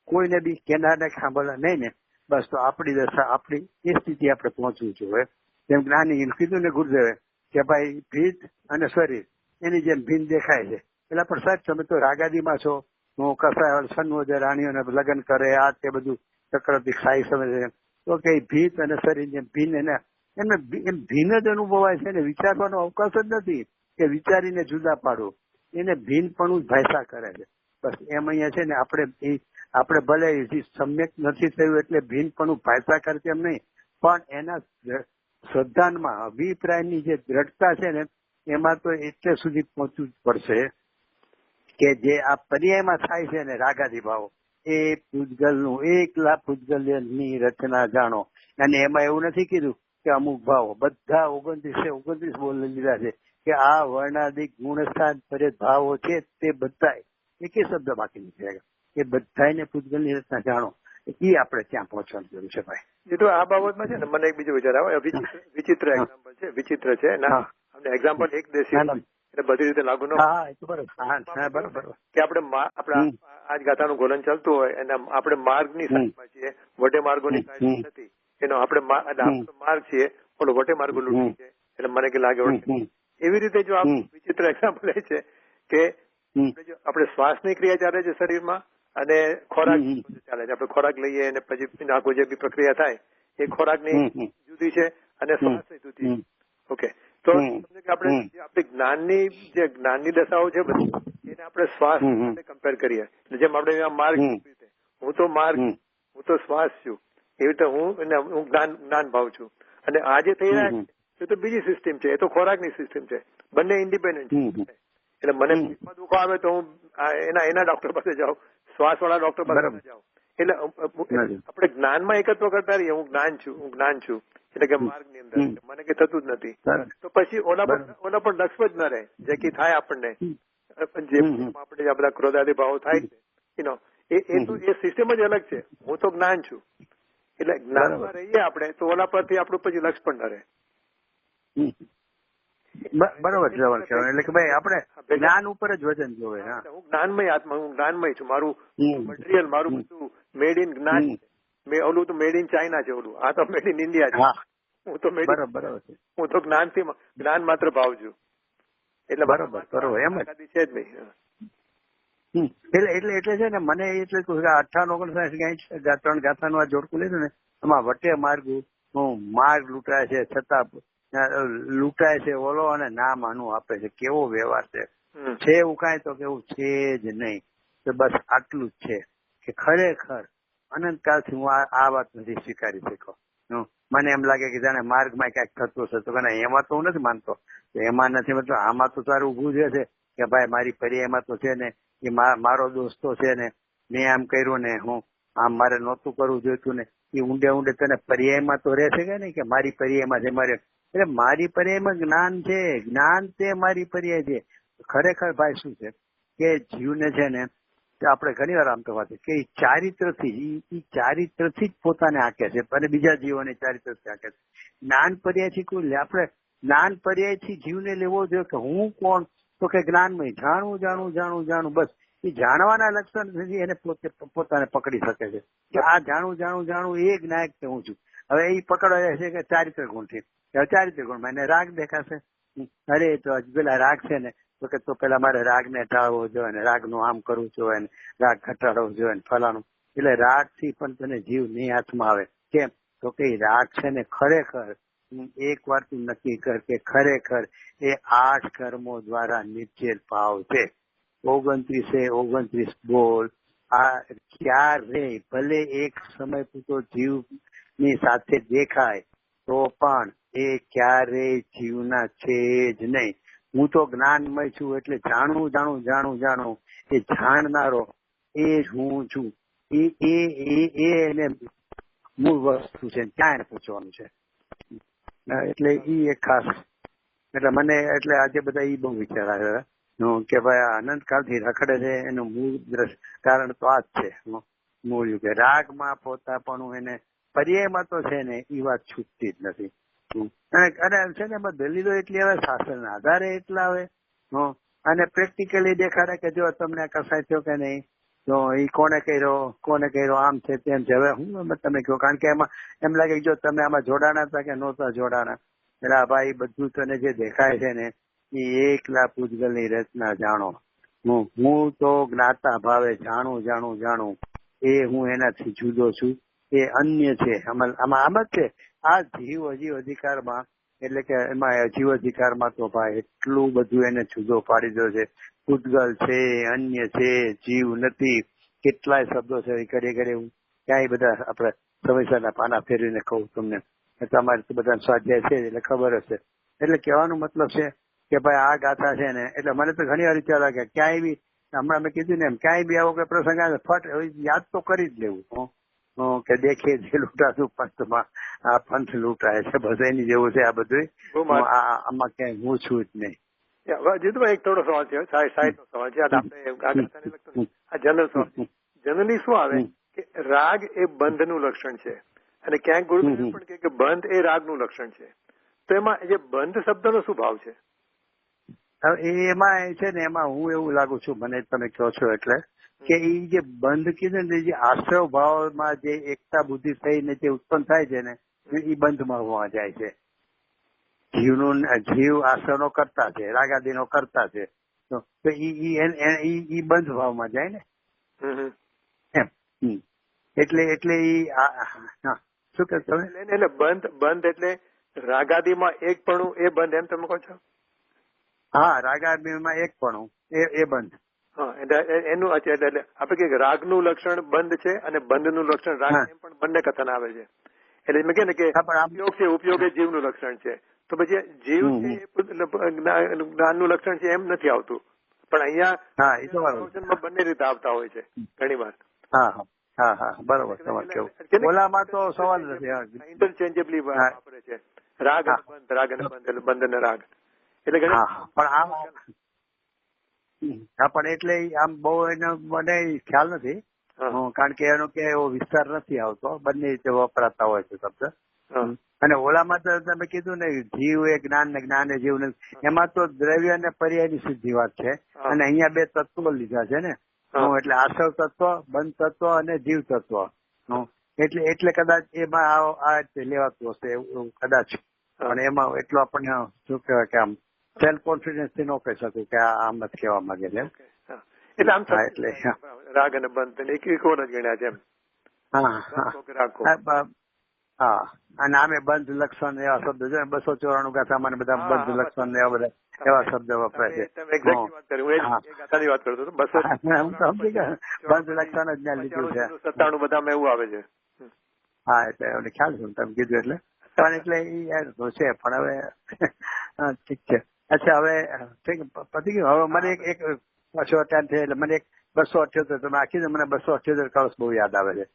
Speaker 2: કોઈને બી કેનારને સાંભળવા નહીં ને. બસ તો આપણી દશા આપણી એ સ્થિતિ આપણે પહોંચવું જોઈએ. જેમ જ્ઞાની કીધું ને ગુરુદેવે કે ભાઈ ભીત અને શરીર એની જેમ ભીન દેખાય છે. એટલે પણ સાહેબ તમે તો રાગાદીમાં છો, હું કસાય સન્વોદય રાણીઓને લગ્ન કરે આ તે બધું ચક્રથી ખાઈ સમજે તો કે ભીત અને શરીર જેમ ભીન એમને એમ ભીન જ અનુભવાય છે ને વિચારવાનો અવકાશ જ નથી કે વિચારીને જુદા પાડો. એને ભીનપણું જ ભાષા કરે છે. બસ એમ અહીંયા છે ને આપણે ભલે સમ્યક નથી થયું એટલે ભીનપણું ભાષા કરે એમ નહીં, પણ એના શ્રદ્ધાનમાં અભિપ્રાયની જે દ્રઢતા છે ને એમાં તો એટલે સુધી પહોંચવું જ પડશે કે જે આ પર્યાયમાં થાય છે ને રાગાદી ભાવો એ પૂજગલનું એકલા પૂજગલની રચના જાણો. અને એમાં એવું નથી કીધું કે અમુક ભાવો બધા 29 બોલી લીધા છે કે આ વર્ણાદિક ગુણસ્થાન પરે ભાવો છે તે બધા એકે શબ્દ બાકી નથી. એ બધાને પૂતગલની રચના જાણો, એ આપણે ત્યાં પહોંચવાનું જરૂર છે ભાઈ.
Speaker 3: એ તો આ બાબતમાં છે ને મને એક બીજો વિચાર આવે, વિચિત્ર એક્ઝામ્પલ છે, વિચિત્ર છે એક્ઝામ્પલ એક દેશી એટલે બધી રીતે લાગુ ન
Speaker 2: બરોબર
Speaker 3: કે આપણે આજ ગાથાનું ગોલન ચાલતું હોય અને આપણે માર્ગની સાઈડમાં છીએ, વટે માર્ગોની સાઈડ નથી એનો આપણે માર્ગ છીએ, ઓલો વટે માર્ગો લૂંટી છે એટલે મને કે લાગે એવી રીતે જો આ વિચિત્ર એક્ઝામ્પલ એ છે કે આપણે શ્વાસની ક્રિયા ચાલે છે શરીરમાં અને ખોરાક ચાલે છે. આપણે ખોરાક લઈએ અને પછી આખું જે બી પ્રક્રિયા થાય એ ખોરાકની જુદી છે અને શ્વાસની જુદી છે. ઓકે, તો આપણે જ્ઞાનની દશાઓ છે બધી એને આપણે શ્વાસ સાથે કમ્પેર કરીએ. જેમ આપણે માર્ગ, હું તો શ્વાસ છું, એવી રીતે હું જ્ઞાન ભાવ છું. અને આ જે થઈ રહ્યા છે એ તો બીજી સિસ્ટમ છે, એ તો ખોરાકની સિસ્ટમ છે, બંને ઇન્ડિપેન્ડન્ટ છે. એટલે મને પેટમાં દુખો આવે તો હું એના ડોક્ટર પાસે જાઉં, શ્વાસ વાળા ડોક્ટર પાસે જાઉં. એટલે આપણે જ્ઞાનમાં એકત્વ કરતા રહીએ, હું જ્ઞાન છું એટલે કે માર્ગની અંદર મને કઈ થતું જ નથી, તો પછી ઓલા પર લક્ષ જ ન રહે જે કઈ થાય આપણને, જે આપણે આ બધા ક્રોધાદી ભાવો થાય છે એ સિસ્ટમ જ અલગ છે. હું તો જ્ઞાન છું એટલે જ્ઞાનમાં રહીએ આપણે તો ઓલા પરથી આપણું પછી લક્ષ પણ ન રહે.
Speaker 2: બરોબર જવાબ છે. એટલે કે ભાઈ આપણે જ્ઞાન ઉપર જ વજન જોવે.
Speaker 3: હું જ્ઞાનમય આત્મા, હું જ્ઞાનમય છું. મારું મટીરિયલ, મારું બધું મેડ ઇન જ્ઞાન. ઓલું તો મેડ ઇન ચાઇના છે, ઓલું આ તો મેડ ઇન ઇન્ડિયા છે. હું તો જ્ઞાન માત્ર ભાવ છું. એટલે
Speaker 2: બરોબર એમ જ
Speaker 3: છે જ નહીં.
Speaker 2: એટલે છે ને મને એટલે 58-59 3 ગાથાનું આ જોડકું લીધું ને, એમાં વટે માર્ગ લૂંટાય છે છતાં લૂંટાય છે ઓલો અને નામ આનું આપે છે. કેવો વ્યવહાર છે એવું કાંઈ તો કેવું છે જ નહીં. તો બસ આટલું જ છે કે ખરેખર અનંતકાળથી હું આ વાત નથી સ્વીકારી શક્યો. મને એમ લાગે કે જાણે માર્ગમાં ક્યાંક થતું હશે, તો એમાં તો હું નથી માનતો, એમાં નથી મતલબ આમાં તો તારું ઉભું જ છે કે ભાઈ મારી પર્યાયમાં તો છે ને, એ મારો દોસ્તો છે ને, મેં આમ કર્યું ને, હું આમ મારે નહોતું કરવું જોઈતું ને, એ ઊંડે તને પર્યાયમાં તો રહેશે કે નહીં કે મારી પર્યાયમાં છે મારે. એટલે મારી પર્યાયમાં જ્ઞાન છે, જ્ઞાન તે મારી પર્યાય છે. ખરેખર ભાઈ શું છે કે જીવને છે ને આપણે ઘણી વાર આમ તો વાત કે ચારિત્રથી જ પોતાને આંકે છે અને બીજા જીવોને ચારિત્રથી આંકે છે. જ્ઞાન પર્યાયથી કોઈ આપણે જ્ઞાન પર્યાયથી જીવને લેવો જોઈએ કે હું કોણ, તો કે જ્ઞાનમય જાણવું બસ. એ જાણવાના લક્ષણ એને પોતાને પકડી શકે છે કે આ જાણવું એ જ્ઞાયક કે હું છું. હવે એ પકડવા છે કે ચારિત્ર ગુણથી, ચારિત્ર ગુણમાં એને રાગ દેખાશે. અરે તો પેલા રાગ છે ને, તો કે તો પેલા મારે રાગને ટાળવો જોઈએ ને, રાગનું આમ કરવું જોઈએ ને, રાગ ઘટાડવો જોઈએ ને ફલાણું. એટલે રાગથી પણ તને જીવ નહીં હાથમાં આવે. કેમ તો કે રાગ છે ને ખરેખર એક વાર તું નક્કી કર કે ખરેખર એ 8 કર્મો દ્વારા નિશ્ચિત ભાવ છે. 29 બોલ આ ક્યારે ભલે એક સમય પૂરતો જીવની સાથે દેખાય તો પણ એ ક્યારેય જીવના છે જ નહીં. હું તો જ્ઞાનમય છું એટલે જાણું એ જાણનારો એ જ હું છું. એને મૂળ વસ્તુ છે, ત્યાં એને પૂછવાનું છે. એટલે ઈ એક ખાસ એટલે મને એટલે આજે બધા ઈ બહુ વિચાર આવ્યા કે ભાઈ અનંતકાળથી રખડે છે એનું મૂળ કારણ તો આ જ છે. મૂળ કે રાગમાં પોતાપણું એને પર્યાયમાં તો છે ને એ વાત છૂટતી જ નથી. અને છે ને એમાં દલીલો એટલી આવે, શાસ્ત્રના આધારે એટલા આવે અને પ્રેક્ટિકલી દેખાડે કે જો તમને કસાય થયો કે નહીં, તો એ કોને કર્યો આમ છે તેમ છે. હવે હું તમે કહો, કારણ કે એમાં એમ લાગે જો તમે આમાં જોડાણા હતા કે નહોતા જોડાણા. એટલે ભાઈ બધું તને જે દેખાય છે ને એ એકલા પૂજગલની રચના જાણો. હું તો જ્ઞાતા ભાવે જાણું એ હું એનાથી જુદો છું, એ અન્ય છે. આમાં આમ જ છે આ જીવ અધિકારમાં, એટલે કે એમાં જીવ અધિકારમાં તો ભાઈ એટલું બધું એને જુદો પાડી દો છે. પૂતગલ છે, અન્ય છે, જીવ નથી, કેટલાય શબ્દો છે. ઘરે હું ક્યાંય બધા આપણે સમસ્યાના પાના ફેરવીને કહું તમને, તમારે તો બધા સ્વાધ્યાય છે એટલે ખબર હશે. એટલે કહેવાનો મતલબ છે કે ભાઈ આ ગાથા છે ને, એટલે મને તો ઘણી વાર વિચાર લાગે ક્યાંય બી, હમણાં મેં કીધું ને એમ, ક્યાંય બી આવો કોઈ પ્રસંગ આવે ફટ યાદ તો કરી જ લેવું કે દેખે જે લૂંટાતું પંથમાં આ પંથ લૂંટાય છે. બસ એની જેવું છે આ બધું. આમાં ક્યાંય હું છું જ નહીં.
Speaker 3: જીતુભાઈ એક થોડો સવાલ છે, સાઈડ નો સવાલ છે. આ જનરલ જનરલી શું આવે કે રાગ એ બંધનું લક્ષણ છે અને ક્યાંક ગુરુદેવ પણ કે બંધ એ રાગનું લક્ષણ છે. તો એમાં જે બંધ શબ્દનો શું ભાવ છે?
Speaker 2: એમાં છે ને, એમાં હું એવું લાગુ છું, મને તમે કહો છો એટલે, કે એ જે બંધ કીધું ને, જે આશ્રવ ભાવમાં જે એકતા બુદ્ધિ થઈને જે ઉત્પન્ન થાય છે ને, એ બંધમાં હોવા જાય છે. જીવ આશ્રવનો કરતા છે, રાગાદીનો કરતા છે, તો ઈ બંધ ભાવમાં જાય ને એમ. એટલે શું કે તમે
Speaker 3: એટલે બંધ એટલે રાગાદીમાં એક પણ એ બંધ એમ તમે કહો છો?
Speaker 2: હા, રાગાદીમાં એક પણ એ બંધ.
Speaker 3: હા, એનું એટલે આપણે કે રાગનું લક્ષણ બંધ છે અને બંધનું લક્ષણ રાગ, એમ પણ બંને કથન આવે છે. એટલે મેં કહે ને કે ઉપયોગ છે, ઉપયોગ એ જીવનું લક્ષણ છે. તો પછી જીવ છે જ્ઞાનનું લક્ષણ છે એમ નથી આવતું, પણ અહીંયા બંને રીતે આવતા હોય છે ઘણી વાર.
Speaker 2: હા હા હા, બરોબર તમારે કેવું. ઓલામાં તો સવાલ નથી,
Speaker 3: ઇન્ટરચેન્જેબલી વાપરે છે રાગ અને બંધ, રાગ અને બંધ, એટલે બંધ અને રાગ. એટલે
Speaker 2: પણ એટલે આમ બહુ એને મને ખ્યાલ નથી, કારણ કે એનો કે એવો વિસ્તાર નથી આવતો, બંને રીતે વપરાતા હોય છે શબ્દ. અને ઓલામાં તો તમે કીધું ને, જીવ એ જ્ઞાન ને જ્ઞાન એ જીવ ને, એમાં તો દ્રવ્ય અને પર્યાયની સીધી વાત છે. અને અહીંયા બે તત્વો લીધા છે ને, એટલે આશ્રવ તત્વ, બંધ તત્વ અને જીવ તત્વ. એટલે કદાચ એમાં આ લેવાતું હશે એવું કદાચ. પણ એમાં એટલું આપણને શું કહેવાય કે આમ સેલ્ફ કોન્ફિડન્સ થી ન કહી શકું કે આમ જ કહેવા માંગે છે.
Speaker 3: એટલે આમ એટલે રાગ અને બંધ એક જ ગણ્યા છે એમ.
Speaker 2: હા, અને આમે બંધ લક્ષણ એવા શબ્દ છે, 294 ગાથામાં બધા બંધ લક્ષણ એવા બધા એવા શબ્દ વપરાય છે. બંધ લક્ષણ જ ત્યાં લીધું છે.
Speaker 3: 97 બધામાં એવું આવે છે.
Speaker 2: હા, એટલે ખ્યાલ છે તમે કીધું એટલે. પણ એટલે એ છે, પણ હવે ઠીક છે. અચ્છા, હવે પતી ગયું. હવે મને એક પાછો અટેન્ડ થયો એટલે મને એક 278 તમે આખી મને 278 કળશ બહુ યાદ આવે છે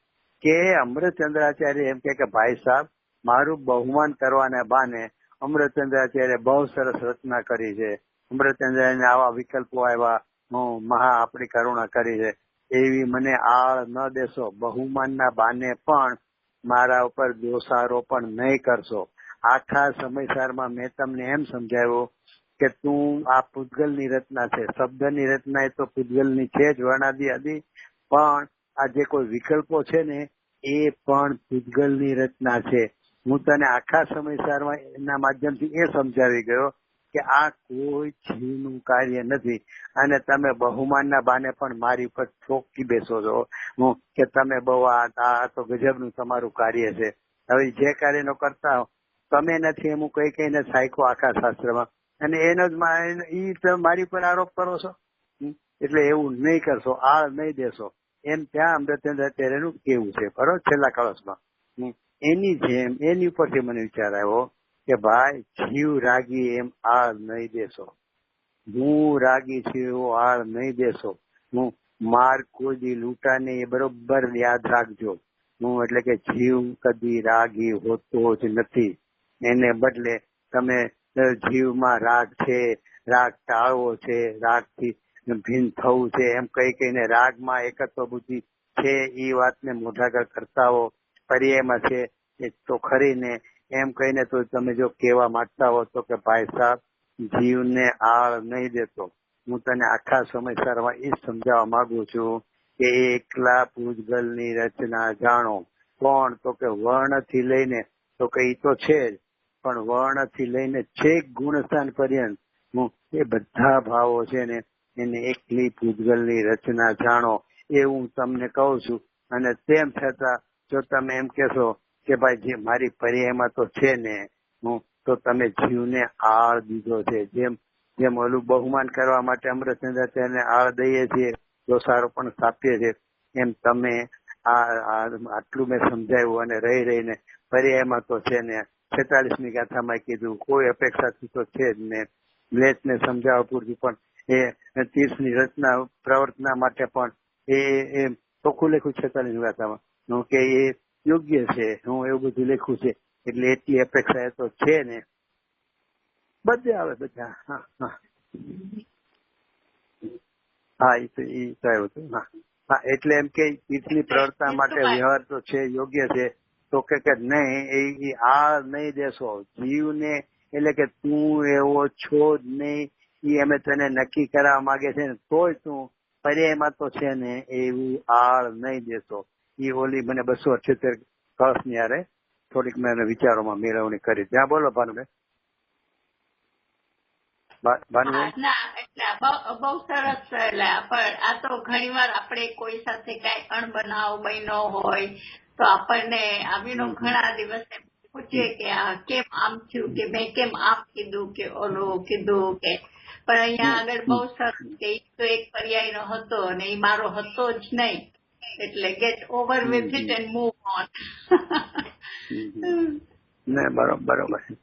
Speaker 2: કે અમૃતચંદ્રાચાર્ય એમ કે ભાઈ સાહેબ, મારું બહુમાન કરવાને બાને અમૃતચંદ્રાચાર્ય બહુ સરસ રચના કરી છે. અમૃતચંદ્રાચાર્યને આવા વિકલ્પો આવ્યા, આપણી કરુણા કરી છે, એવી મને આળ ન દેશો. બહુમાનના બાને પણ મારા ઉપર દોષારોપણ નહીં કરશો. આખા સમયસારમાં મેં તમને એમ સમજાવ્યું કે તું આ પૂતગલની રચના છે. શબ્દની રચના એ તો પૂતગલની છે જ, વર્ણાદિ આદિ, પણ આ જે કોઈ વિકલ્પો છે ને એ પણ પૂતગલની રચના છે. હું તને આખા સમયસારમાં એના માધ્યમથી એ સમજાવી ગયો કે આ કોઈ જીવનું કાર્ય નથી. અને તમે બહુમાનના બાને પણ મારી ઉપર ચોકી બેસો છો કે તમે બહુ આ તો ગજબનું તમારું કાર્ય છે. હવે જે કાર્યનો કરતા તમે નથી એમ હું કહીને સાયકો આખા શાસ્ત્રમાં, અને એનો જ મારી પર આરોપ કરો છો. એટલે એવું નહીં કરશો, આળ નહીં દેશો, એમ ત્યાં અમૃતચંદ્રાચાર્યનું કેવું છે. બરોબર, છેલ્લા કળશમાં. એની જેમ એની ઉપરથી મને વિચાર આવ્યો કે ભાઈ, જીવ રાગી એમ આળ નહીં દેશો. હું રાગી છું, આળ નહીં દેશો. હું માર કોઈ દી લૂંટા નહીં, એ બરોબર યાદ રાખજો. એટલે કે જીવ કદી રાગી હોતો જ નથી. એને બદલે તમે જીવમાં રાગ છે, રાગ ટાળવો છે, રાગથી ભિન્ન થવું છે, એમ કહીને રાગમાં એકત્વ બુદ્ધિ છે એ વાતને મોઢાગળ કરતા હો. પર્યાયમાં છે એ તો ખરીને એમ કહીને તો તમે જો કહેવા માંગતા હો તો કે ભાઈ સાહેબ, જીવને આળ નહીં દેતો. હું તને આખા સમયસારમાં એ સમજાવવા માંગુ છું કે એકલા પૂતગલની રચના જાણો. કોણ? તો કે વર્ણથી લઈને, તો કે એ તો છે જ, પણ વર્ણથી લઈને છેક ગુણસ્થાન પર્યંત એ બધા ભાવો છે ને એને એકલી પૂતગલની રચના જાણો, એવું હું તમને કહું છું. અને તેમ છતાં જો તમે એમ કહેશો કે ભાઈ જે મારી પર્યાયમાં તો છે ને, તો તમે જીવને આળ દીધો છે. જેમ ઓલું બહુમાન કરવા માટે અમૃતચંદ્રાચાર્યને આળ દઈએ છીએ, દોષારોપણ સ્થાપીએ છીએ, એમ તમે આટલું મેં સમજાવ્યું અને રહીને પર્યાયમાં તો છે ને, 46મી ગાથામાં કીધું કોઈ અપેક્ષાથી તો છે જ ને, લેખને સમજાવવા પૂરતું પણ એ 30ની રચના પ્રવર્તના માટે પણ એ ચોખ્ખું લખ્યું 46મી ગાથામાં કે એ યોગ્ય છે. હું એવું બધું લખ્યું છે, એટલે એટલી અપેક્ષા એ તો છે ને. બધે આવે બધા. હા, એ તો આવ્યું હતું. હા. હા, એટલે એમ કે તીર્થની પ્રવર્તના માટે વ્યવહાર તો છે, યોગ્ય છે, તો કે નહીં એ આ નહીં દેશો જીવને, એટલે કે તું એવો છો જ નહીં એ અમે તને નક્કી કરવા માંગે છે ને, તોય તું પર્યાયમાં તો છે ને એવું આળ નહીં દેશો. એ ઓલી મને 278 કળશની યારે થોડીક મેં વિચારોમાં મેળવણી કરી. ત્યાં બોલો ભાનુભાઈ.
Speaker 1: બહુ સરસ. પણ આ તો ઘણી વાર આપણે કોઈ સાથે કઈ અણબનાવ બન્યો હોય તો આપણને આવીનો ઘણા દિવસે પૂછીએ કે આ કેમ આમ થયું, કે મેં કેમ આમ કીધું કે ઓલું કીધું, કે પણ અહીંયા આગળ બહુ સરસ કે એ તો એક પર્યાય નો હતો અને એ મારો હતો જ નહીં, એટલે get over with it and move on.
Speaker 2: બરોબર છે.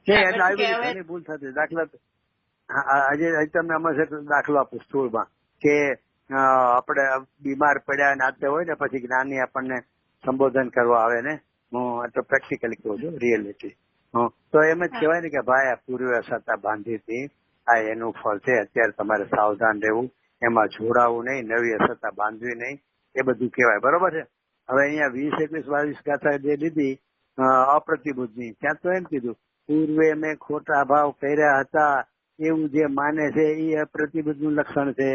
Speaker 2: એટલે આવી ઘણી ભૂલ થતી. દાખલા આજે તમને આમાં દાખલો આપું સ્થૂળમાં કે આપણે બીમાર પડ્યા નાતે હોય ને પછી જ્ઞાની આપણને સંબોધન કરવા આવે ને, હું તો પ્રેક્ટિકલી કહું છું, રિયલિટી, તો એમ જ કહેવાય ને કે ભાઈ આ પૂર્વ સત્તા બાંધી હતી, આ એનું ફળ છે, અત્યારે તમારે સાવધાન રહેવું, એમાં જોડાવું નહીં, નવી સત્તા બાંધવી નહીં, એ બધું કહેવાય. બરોબર છે. હવે અહીંયા 20, 21, 22 ગાથા જે લીધી અપ્રતિબુદ્ધની, ત્યાં તો એમ કીધું પૂર્વે મેં ખોટા ભાવ કર્યા હતા એવું જે માને છે એ અપ્રતિબુદ્ધ નું લક્ષણ છે.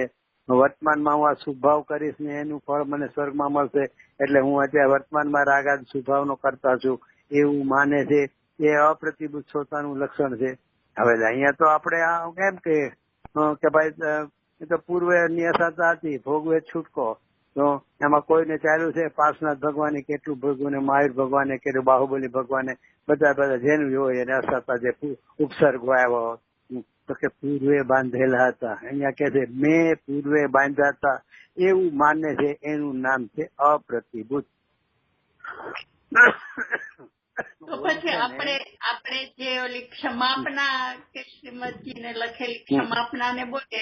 Speaker 2: વર્તમાનમાં હું આ શુભાવ કરીશ ને એનું ફળ મને સ્વર્ગમાં મળશે, એટલે હું અત્યારે વર્તમાનમાં રાગાદ શુભાવનો કરતા છું એવું માને છે, એ અપ્રતિબુદ્ધ શ્રોતાનું લક્ષણ છે. હવે અહીંયા તો આપણે એમ કે ભાઈ એ તો પૂર્વે નિયસતા હતી, ભોગવે છૂટકો, તો એમાં કોઈને ચાલ્યું છે પાર્શનાથ ભગવાને કેટલું ભોગવું ને મહાવીર ભગવાને કેટલું, બાહુબલી ભગવાને બધા જેનું હોય એને અસતા જે ઉપસર્ગ આવ્યો તો કે પૂર્વે બાંધેલા હતા. અહીંયા કે છે મેં પૂર્વે બાંધ્યા હતા એવું માને છે, એનું નામ છે અપ્રતિબુદ્ધ.
Speaker 1: તો પછી આપણે જે ઓલી ક્ષમાપના કે શ્રીમદજીને લખેલી ક્ષમાપના ને બોલે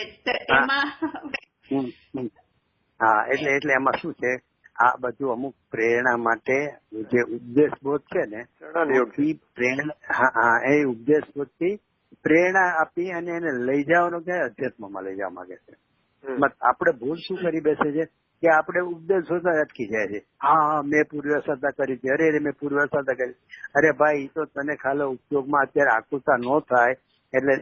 Speaker 1: એમાં
Speaker 2: હા, એટલે એમાં શું છે, આ બધું અમુક પ્રેરણા માટે જે ઉપદેશ બોધ છે ને, એ પ્રેરણા, એ ઉપદેશ બોધ થી પ્રેરણા આપી અને એને લઈ જવાનો કે અધ્યાત્મમાં લઈ જવા માંગે છે. આપણે ભૂલ શું કરી બેસે છે કે આપણે ઉપદેશ જોતા અટકી જાય છે. હા મેં પૂર્વસત્તા કરી હતી, અરે મેં પૂર્વસત્તા કરી. અરે ભાઈ તો તને ખાલી ઉપયોગમાં અત્યારે આકુરતા ન થાય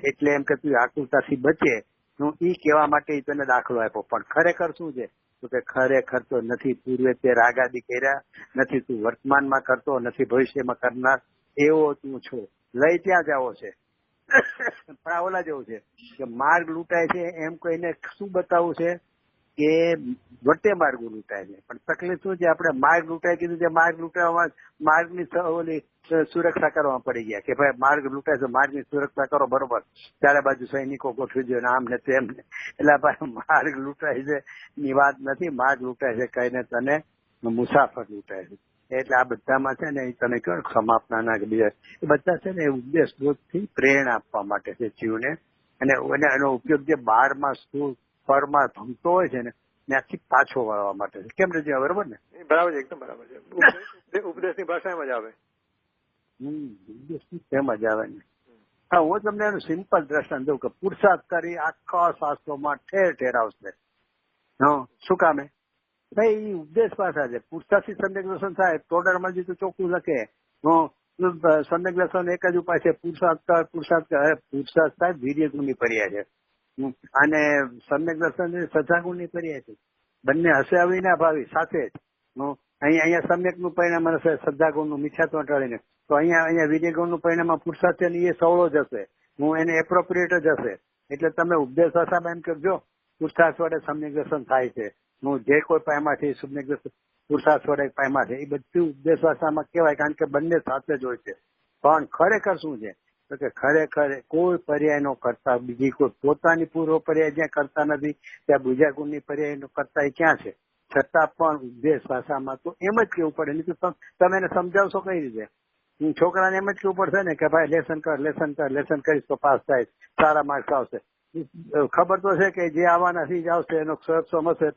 Speaker 2: એટલે એમ કે તું આકુરતાથી બચે, હું ઈ કહેવા માટે તને દાખલો આપ્યો. પણ ખરેખર શું છે તો કે ખરેખર તો નથી પૂર્વે તે રાગાદી કર્યા, નથી તું વર્તમાનમાં કરતો, નથી ભવિષ્યમાં કરનાર, એવો તું છો. લઈ ત્યાં જાવો છે. પણ આ ઓલા જેવું છે કે માર્ગ લૂંટાય છે એમ કોઈને શું બતાવવું છે કે વટે માર્ગ લૂંટાય છે. પણ તકલીફ શું છે, આપણે માર્ગ લૂંટાય કીધું છે, માર્ગ લૂંટાવવામાં માર્ગની ઓલી સુરક્ષા કરવા પડી ગયા કે ભાઈ માર્ગ લૂંટાય છે, માર્ગની સુરક્ષા કરો. બરોબર, ચારે બાજુ સૈનિકો ગોઠવી દો આમ ને તેમ ને, એટલે ભાઈ માર્ગ લૂંટાય છે ની વાત નથી. માર્ગ લૂંટાય છે કઈને તને મુસાફર લૂંટાય છે. એટલે આ બધામાં છે ને તમે કહો સમાપના કે બીજા એ બધા છે ને ઉપદેશ બોધથી પ્રેરણા આપવા માટે છે જીવને, અને એનો ઉપયોગ જે 12માં સ્થૂળ પરમાં ભમતો હોય છે ને ત્યાંથી પાછો વળવા માટે છે. કેમ રજી બરોબર ને?
Speaker 3: બરાબર છે, એકદમ બરાબર છે. ઉપદેશની ભાષામાં જ આવે.
Speaker 2: ઉપદેશની તેમ જ આવે ને. હા, હું તમને એનું સિમ્પલ દ્રષ્ટાંત દઉં કે પુરુષાર્થ કરી આખા શાસ્ત્રોમાં ઠેર ઠેર આવશે. શું કામે ભાઈ ઉપદેશ પાછા છે. પુરુષાર્થથી સમ્યક દર્શન થાય, ટોડરમાં તો ચોખ્ખું લખે સમ્યક દર્શન એક જ ઉપાય છે, પુરુષાર્થ કર. પુરુષાર્થ થાય વીર્ય ગુણની પર્યાય છે અને સમ્યક દર્શન સજાગુણની પર્યાય છે. બંને હશે અવિના ભાવી સાથે જ. અહીંયા સમ્યક નું પરિણામ હશે સજાગુણ નું મિથ્યાત્વ ટાળીને, તો અહીંયા વીર્ય ગુણ નું પરિણામ પુરુષાર્થ એ સવળો જ હશે, એને એપ્રોપ્રિએટ જ હશે. એટલે તમે ઉપદેશ ભાષામાં એમ કરજો પુરુષાર્થ વડે સમ્યક દર્શન થાય છે, હું જે કોઈ પાયમાંથી સમ્યક દર્શન પુરુષાર્થ વડે પાયમાં છે, એ બધું ઉપદેશ ભાષામાં કહેવાય, કારણ કે બંને સાથે જ હોય છે. પણ ખરેખર શું છે તો કે ખરેખર કોઈ પર્યાય નો કરતા બીજી કોઈ પોતાની પૂર્વ પર્યાય જ્યાં કરતા નથી ત્યાં બીજા ગુણની પર્યાય નો કરતા એ ક્યાં છે. છતાં પણ ઉપદેશ ભાષામાં તો એમ જ કેવું પડે, નહીં તો તમે એને સમજાવશો કઈ રીતે? છોકરાને એમ જ કેવું પડશે ને કે ભાઈ લેસન કરીશ તો પાસ થાય, સારા માર્ક્સ આવશે. ખબર તો છે કે જે આવવાના થી જ આવશે, એનો ક્ષરક્ષમ હશે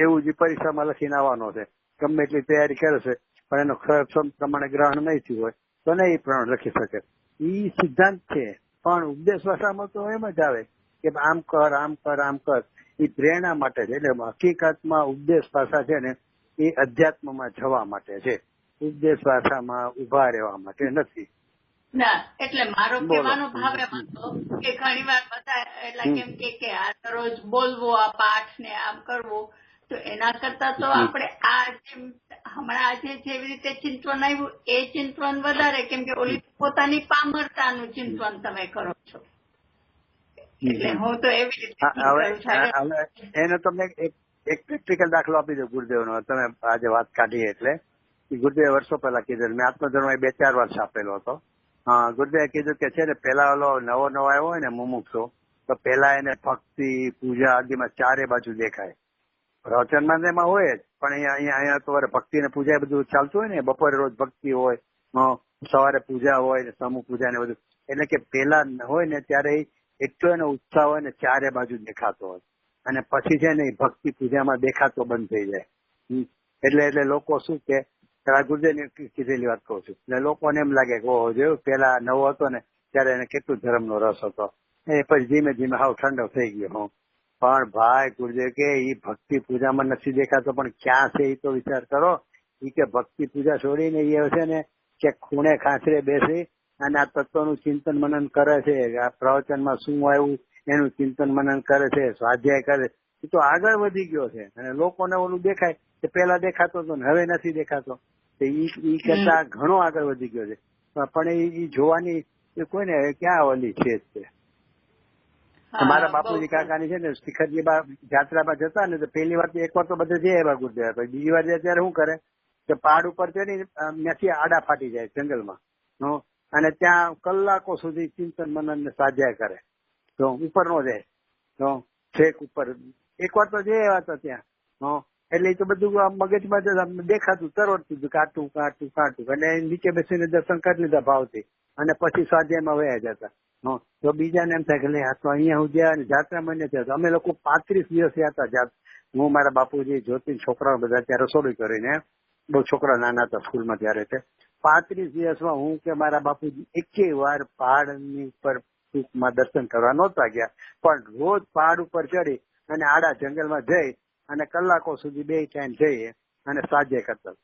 Speaker 2: એવું જ પરીક્ષામાં લખીને આવવાનો છે, ગમે એટલી તૈયારી કરે છે પણ એનો ક્ષરક્ષમ પ્રમાણે ગ્રહણ નહીં થયું હોય તો નહીં પ્રમાણે લખી શકે. એ સિદ્ધાંત છે. પણ ઉપદેશ ભાષામાં તો એમ જ આવે કે આમ કર આમ કર આમ કર, એ પ્રેરણા માટે છે. એટલે હકીકતમાં ઉપદેશ ભાષા છે ને એ અધ્યાત્મમાં જવા માટે છે, ઉપદેશ ભાષામાં ઉભા રહેવા માટે નથી.
Speaker 1: ના, એટલે મારો કહેવાનો ભાવ એમ હતો કે ઘણી વાર બધા એટલે કેમ કે આ દરરોજ બોલવું, આ પાઠ ને આમ કરવું, તો એના કરતા તો આપણે આ હમણાં આજે જેવી રીતે ચિંતવન આવ્યું એ ચિંતવન વધારે, કેમ કે ઓલી પોતાની પામરતાનું ચિંતવન તમે કરો છો. એટલે હું તો એવી રીતે
Speaker 2: એનો તમને એક પ્રેક્ટિકલ દાખલો આપી દો ગુરુદેવનો. તમે આજે વાત કાઢી એટલે ગુરુદેવે વર્ષો પહેલા કીધું, મેં આત્મધર્મ 2-4 વર્ષ આપેલો હતો. ગુરુદેવે કીધું કે છે ને પેલા ઓલો નવો આવ્યો હોય ને મુમુક્ષો, તો પેલા એને ભક્તિ પૂજા આદિમાં ચારે બાજુ દેખાય. પ્રવચનમાં એમાં હોય જ, પણ અહીંયા તો ભક્તિ ને પૂજા બધું ચાલતું હોય ને, બપોરે રોજ ભક્તિ હોય, સવારે પૂજા હોય ને સમૂહ પૂજા ને બધું. એટલે કે પેલા હોય ને ત્યારે એટલો એનો ઉત્સાહ હોય ને ચારે બાજુ દેખાતો હોય, અને પછી છે ને ભક્તિ પૂજામાં દેખાતો બંધ થઈ જાય. એટલે લોકો શું કે ગુરુદેવની કીધેલી વાત કહું છું, એટલે લોકોને એમ લાગે કે ઓહો જોયું પેલા નવો હતો ને ત્યારે એને કેટલું ધર્મનો રસ હતો, એ પછી ધીમે ધીમે હાવ ઠંડો થઈ ગયો. પણ ભાઈ ગુરુદેવ કે એ ભક્તિ પૂજામાં નથી દેખાતો, પણ ક્યાં છે એ તો વિચાર કરો. એ કે ભક્તિ પૂજા છોડીને એ છે ને કે ખૂણે ખાંચરે બેસી અને આ તત્વનું ચિંતન મનન કરે છે, આ પ્રવચનમાં શું આવ્યું એનું ચિંતન મનન કરે છે, સ્વાધ્યાય કરે છે. એ તો આગળ વધી ગયો છે, અને લોકોને ઓલું દેખાય કે પેલા દેખાતો હતો ને હવે નથી દેખાતો, ઈ કરતા ઘણો આગળ વધી ગયો છે. પણ એ જોવાની કોઈને ક્યાં ઓલી છે જ છે. મારા બાપુજી કાકાની છે ને શિખરજી જાત્રામાં જતા ને તો પહેલી વાર એક વાર તો બધે જઈ આવ્યા ગુરુદેવ, બીજી વાર ત્યારે શું કરે કે પહાડ ઉપર ચડી ત્યાંથી આડા ફાટી જાય જંગલમાં, અને ત્યાં કલાકો સુધી ચિંતન મનન ને સ્વાધ્યાય કરે, તો ઉપર નો જાય તો છેક ઉપર. એક વાર તો જઈ આવ્યા હતા ત્યાં, એટલે એ તો બધું મગજમાં દેખાતું તરવડતું કાટું કાટું કાટું, અને નીચે બેસીને દર્શન કરી લીધા ભાવથી, અને પછી સ્વાધ્યાયમાં વયા જતા. તો બીજાને એમ થાય કે આ તો અહીંયા સુધી જાત્રામાં નથી થયા. અમે લોકો 35 દિવસ ગયા હતા. હું મારા બાપુજી જ્યોતિ છોકરાઓ બધા ત્યાં રસોડું કરીને, બહુ છોકરા નાના હતા સ્કૂલમાં ત્યારે, 35 દિવસમાં હું કે મારા બાપુજી એકેય વાર પહાડની ઉપર ટૂંકમાં દર્શન કરવા નહોતા ગયા, પણ રોજ પહાડ ઉપર ચડી અને આડા જંગલમાં જઈ અને કલાકો સુધી 2 ટાઈમ જઈએ અને સ્વાધ્યાય કરતા.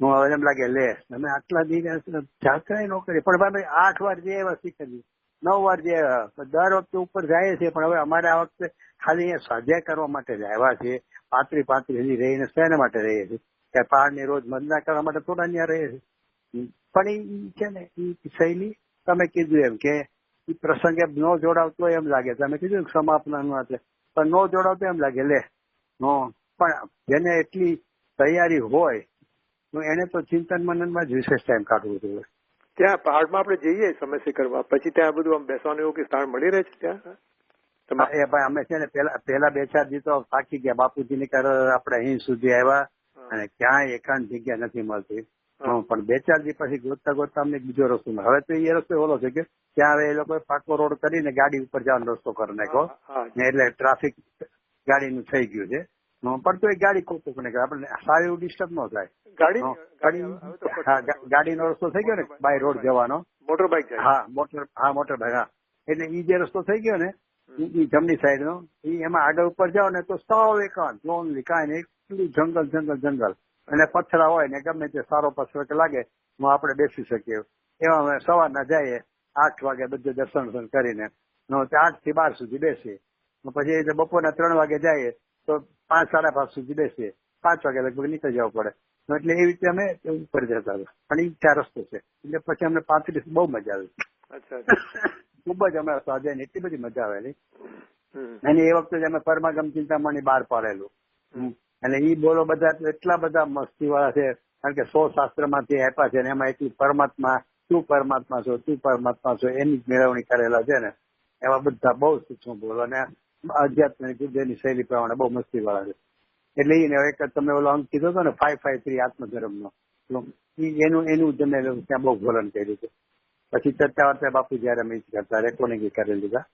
Speaker 2: હું હવે એમ લાગે લે તમે આટલા દિવસ જાત્રા ન કરી, પણ ભાઈ 8 વાર જે એવા શીખેલી, 9 વાર જે દર વખતે ઉપર જાય છે, પણ હવે અમારે આ વખતે ખાલી અહીંયા સ્વાધ્યાય કરવા માટે જ આવ્યા છે. 35 હજી રહીને શેના માટે રહીએ છીએ કે પહાડની રોજ વંદના કરવા માટે થોડા ત્યાં રહે છે. પણ એ છે ને એ શૈલી તમે કીધું એમ કે એ પ્રસંગે ન જોડાવતો એમ લાગે, તમે કીધું સમાપન પણ ન જોડાવતો એમ લાગે લે પણ જેને એટલી તૈયારી હોય તો એને તો ચિંતન મનનમાં જ વિશેષ ટાઈમ કાઢવું જોઈએ.
Speaker 3: ત્યાં પહાડમાં આપણે જઈએ સમસ્યા કરવા, પછી ત્યાં બધું આમ બેસવાનું એવું કે સ્થળ મળી રહે છે ત્યાં?
Speaker 2: એ ભાઈ અમે છે ને પેલા 2-4 દિવસ તો થાકી ગયા. બાપુજીની કરે આપણે અહીં સુધી આવ્યા અને ક્યાંય એકાંત જગ્યા નથી મળતી, પણ 2-4 દિવસ પછી ગોતતા ગોતતા અમને બીજો રસ્તો મળે. હવે તો એ રસ્તો ઓલો છે કે ત્યાં હવે એ લોકોએ પાકો રોડ કરીને ગાડી ઉપર જવાનો રસ્તો કરી નાખ્યો, એટલે ટ્રાફિક ગાડીનું થઈ ગયું છે. પણ તો એ ગાડી કોકો કરે આપણે સારું એવું ડિસ્ટર્બ ન થાય. ગાડીનો રસ્તો થઈ ગયો ને બાય રોડ જવાનો,
Speaker 3: મોટર બાઇક,
Speaker 2: મોટર બાઇક, હા. એટલે ઈ જે રસ્તો થઈ ગયો ને ઈ જમણી સાઈડ નો, એમાં આગળ ઉપર જાઓ ને તો સાવ એકાંત લોનલી, કાંઈ નહીં, એટલું જંગલ અને પથરા હોય ને ગમે તે સારો પથરો લાગે આપણે બેસી શકીએ એવા. અમે સવારના જઈએ 8 વાગે બધું દર્શન કરીને 8 થી 12 સુધી બેસીએ, પછી બપોરના 3 વાગે જઈએ તો 5-5:30 સુધી બેસીએ, 5 વાગે લગભગ નીકળી જવું પડે. એટલે એવી રીતે અમે ઉપર જતા હતા. પણ એ 4 રસ્તો છે, એટલે પછી અમને 35 બહુ મજા આવી. ખૂબ જ અમે સ્વાધ્યાય એટલી બધી મજા આવેલી. અને એ વખતે અમે પરમાગમ ચિંતામણી બહાર પાડેલું, અને ઈ બોલો બધા એટલા બધા મસ્તી વાળા છે, કારણ કે 100 શાસ્ત્રમાંથી આપ્યા છે, ને એમાં એટલી પરમાત્મા તું પરમાત્મા છો એની જ મેળવણી કરેલા છે ને, એવા બધા બહુ સૂક્ષ્મ બોલો અને આધ્યાત્મિક ગુરુદેવની શૈલી પ્રમાણે બહુ મસ્તી વાળા છે. એટલે એને એક તમે ઓલો અંક કીધો હતો ને 553 આત્મધર્મનો, એનું તમે ત્યાં બહુ બોલન કર્યું છે. પછી ચર્ચા વાર્તા બાપુ જયારે અમે કરતા રેકોર્ડિંગ કરી લીધા.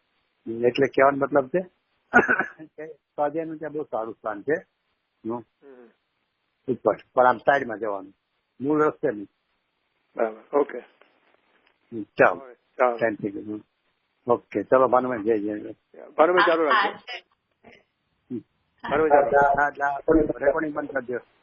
Speaker 2: એટલે કહેવાનો મતલબ છે કે સ્વાધ્યાયનું ત્યાં બહુ સારું સ્થાન છે ઉપર, પણ આમ સાઈડમાં જવાનું, મૂળ રસ્તે નહીં.
Speaker 3: ઓકે,
Speaker 2: ચાલો ટાઈમ થઈ ગયો. ઓકે, ચલો ભાનુભાઈ જય જય.
Speaker 3: ભાનુભાઈ ચાલુ રાખજો.
Speaker 2: રેકોર્ડિંગ બંધ કરી દો.